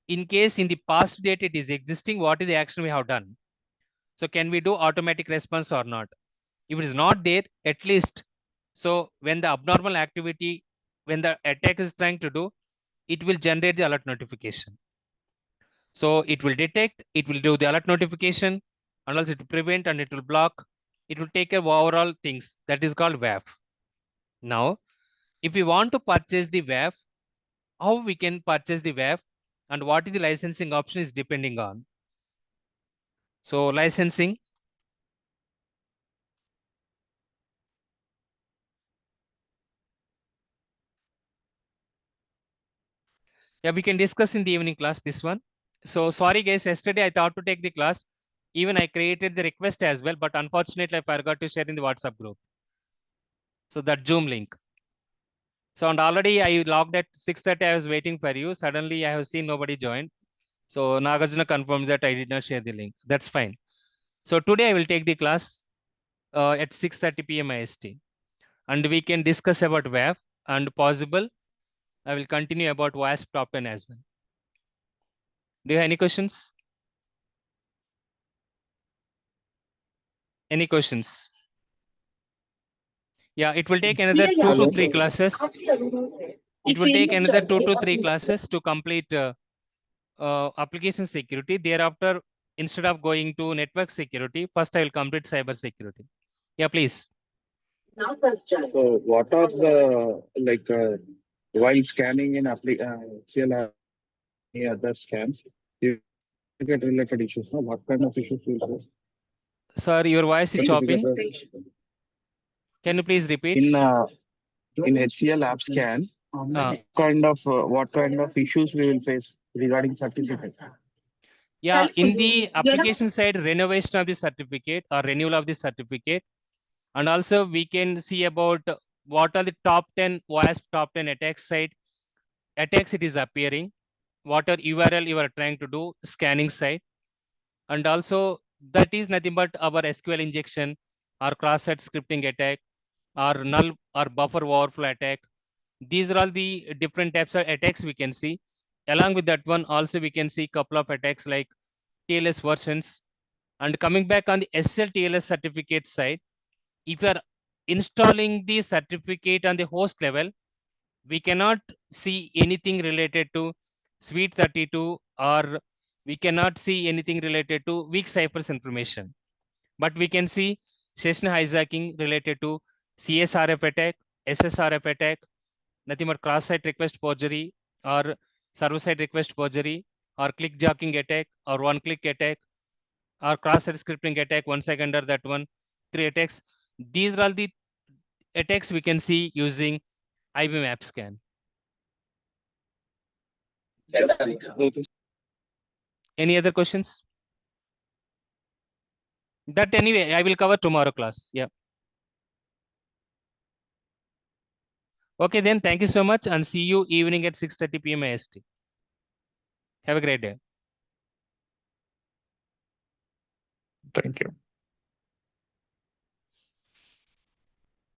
In case in the past data it is existing, what is the action we have done? So can we do automatic response or not? If it is not there, at least, so when the abnormal activity, when the attack is trying to do, it will generate the alert notification. So it will detect, it will do the alert notification, and also it will prevent and it will block. It will take care of overall things. That is called WAF. Now, if we want to purchase the WAF, how we can purchase the WAF and what is the licensing option is depending on. So licensing, yeah, we can discuss in the evening class this one. So sorry guys, yesterday I thought to take the class. Even I created the request as well, but unfortunately I forgot to share in the WhatsApp group. So that Zoom link. So and already I logged at 6:30. I was waiting for you. Suddenly I have seen nobody joined. So Nagarjuna confirmed that I did not share the link. That's fine. So today I will take the class at 6:30 p.m. IST, and we can discuss about WAF and possible. I will continue about WASP top 10 as well. Do you have any questions? Any questions? Yeah, it will take another 2 to 3 classes. It will take another 2 to 3 classes to complete application security. Thereafter, instead of going to network security, first I will complete cyber security. Yeah, please. So what are the while scanning in CL any other scans, you get related issues. No? What kind of issues will face? Sir, your voice is chopping. Certificate Can you please repeat? in HCL app scan, what kind of issues we will face regarding certificate? Yeah, in the application side, renovation of the certificate or renewal of the certificate. And also we can see about what are the top 10 WASP top 10 attack site attacks it is appearing, what are URL you are trying to do, scanning site, and also that is nothing but our SQL injection or cross-site scripting attack or null or buffer overflow attack. These are all the different types of attacks we can see. Along with that one, also we can see couple of attacks like TLS versions. And coming back on the SLTLS certificate side, if you are installing the certificate on the host level, we cannot see anything related to Suite 32 or we cannot see anything related to weak ciphers information. But we can see session hijacking related to CSRF attack, SSRF attack, nothing but cross-site request forgery or server-side request forgery or click jacking attack or one-click attack or cross-site scripting attack, one seconder that one, three attacks. These are all the attacks we can see using IBM app scan. Any other questions? That anyway, I will cover tomorrow class. Yeah. Okay, then thank you so much and see you evening at 6:30 p.m. IST. Have a great day. Thank you.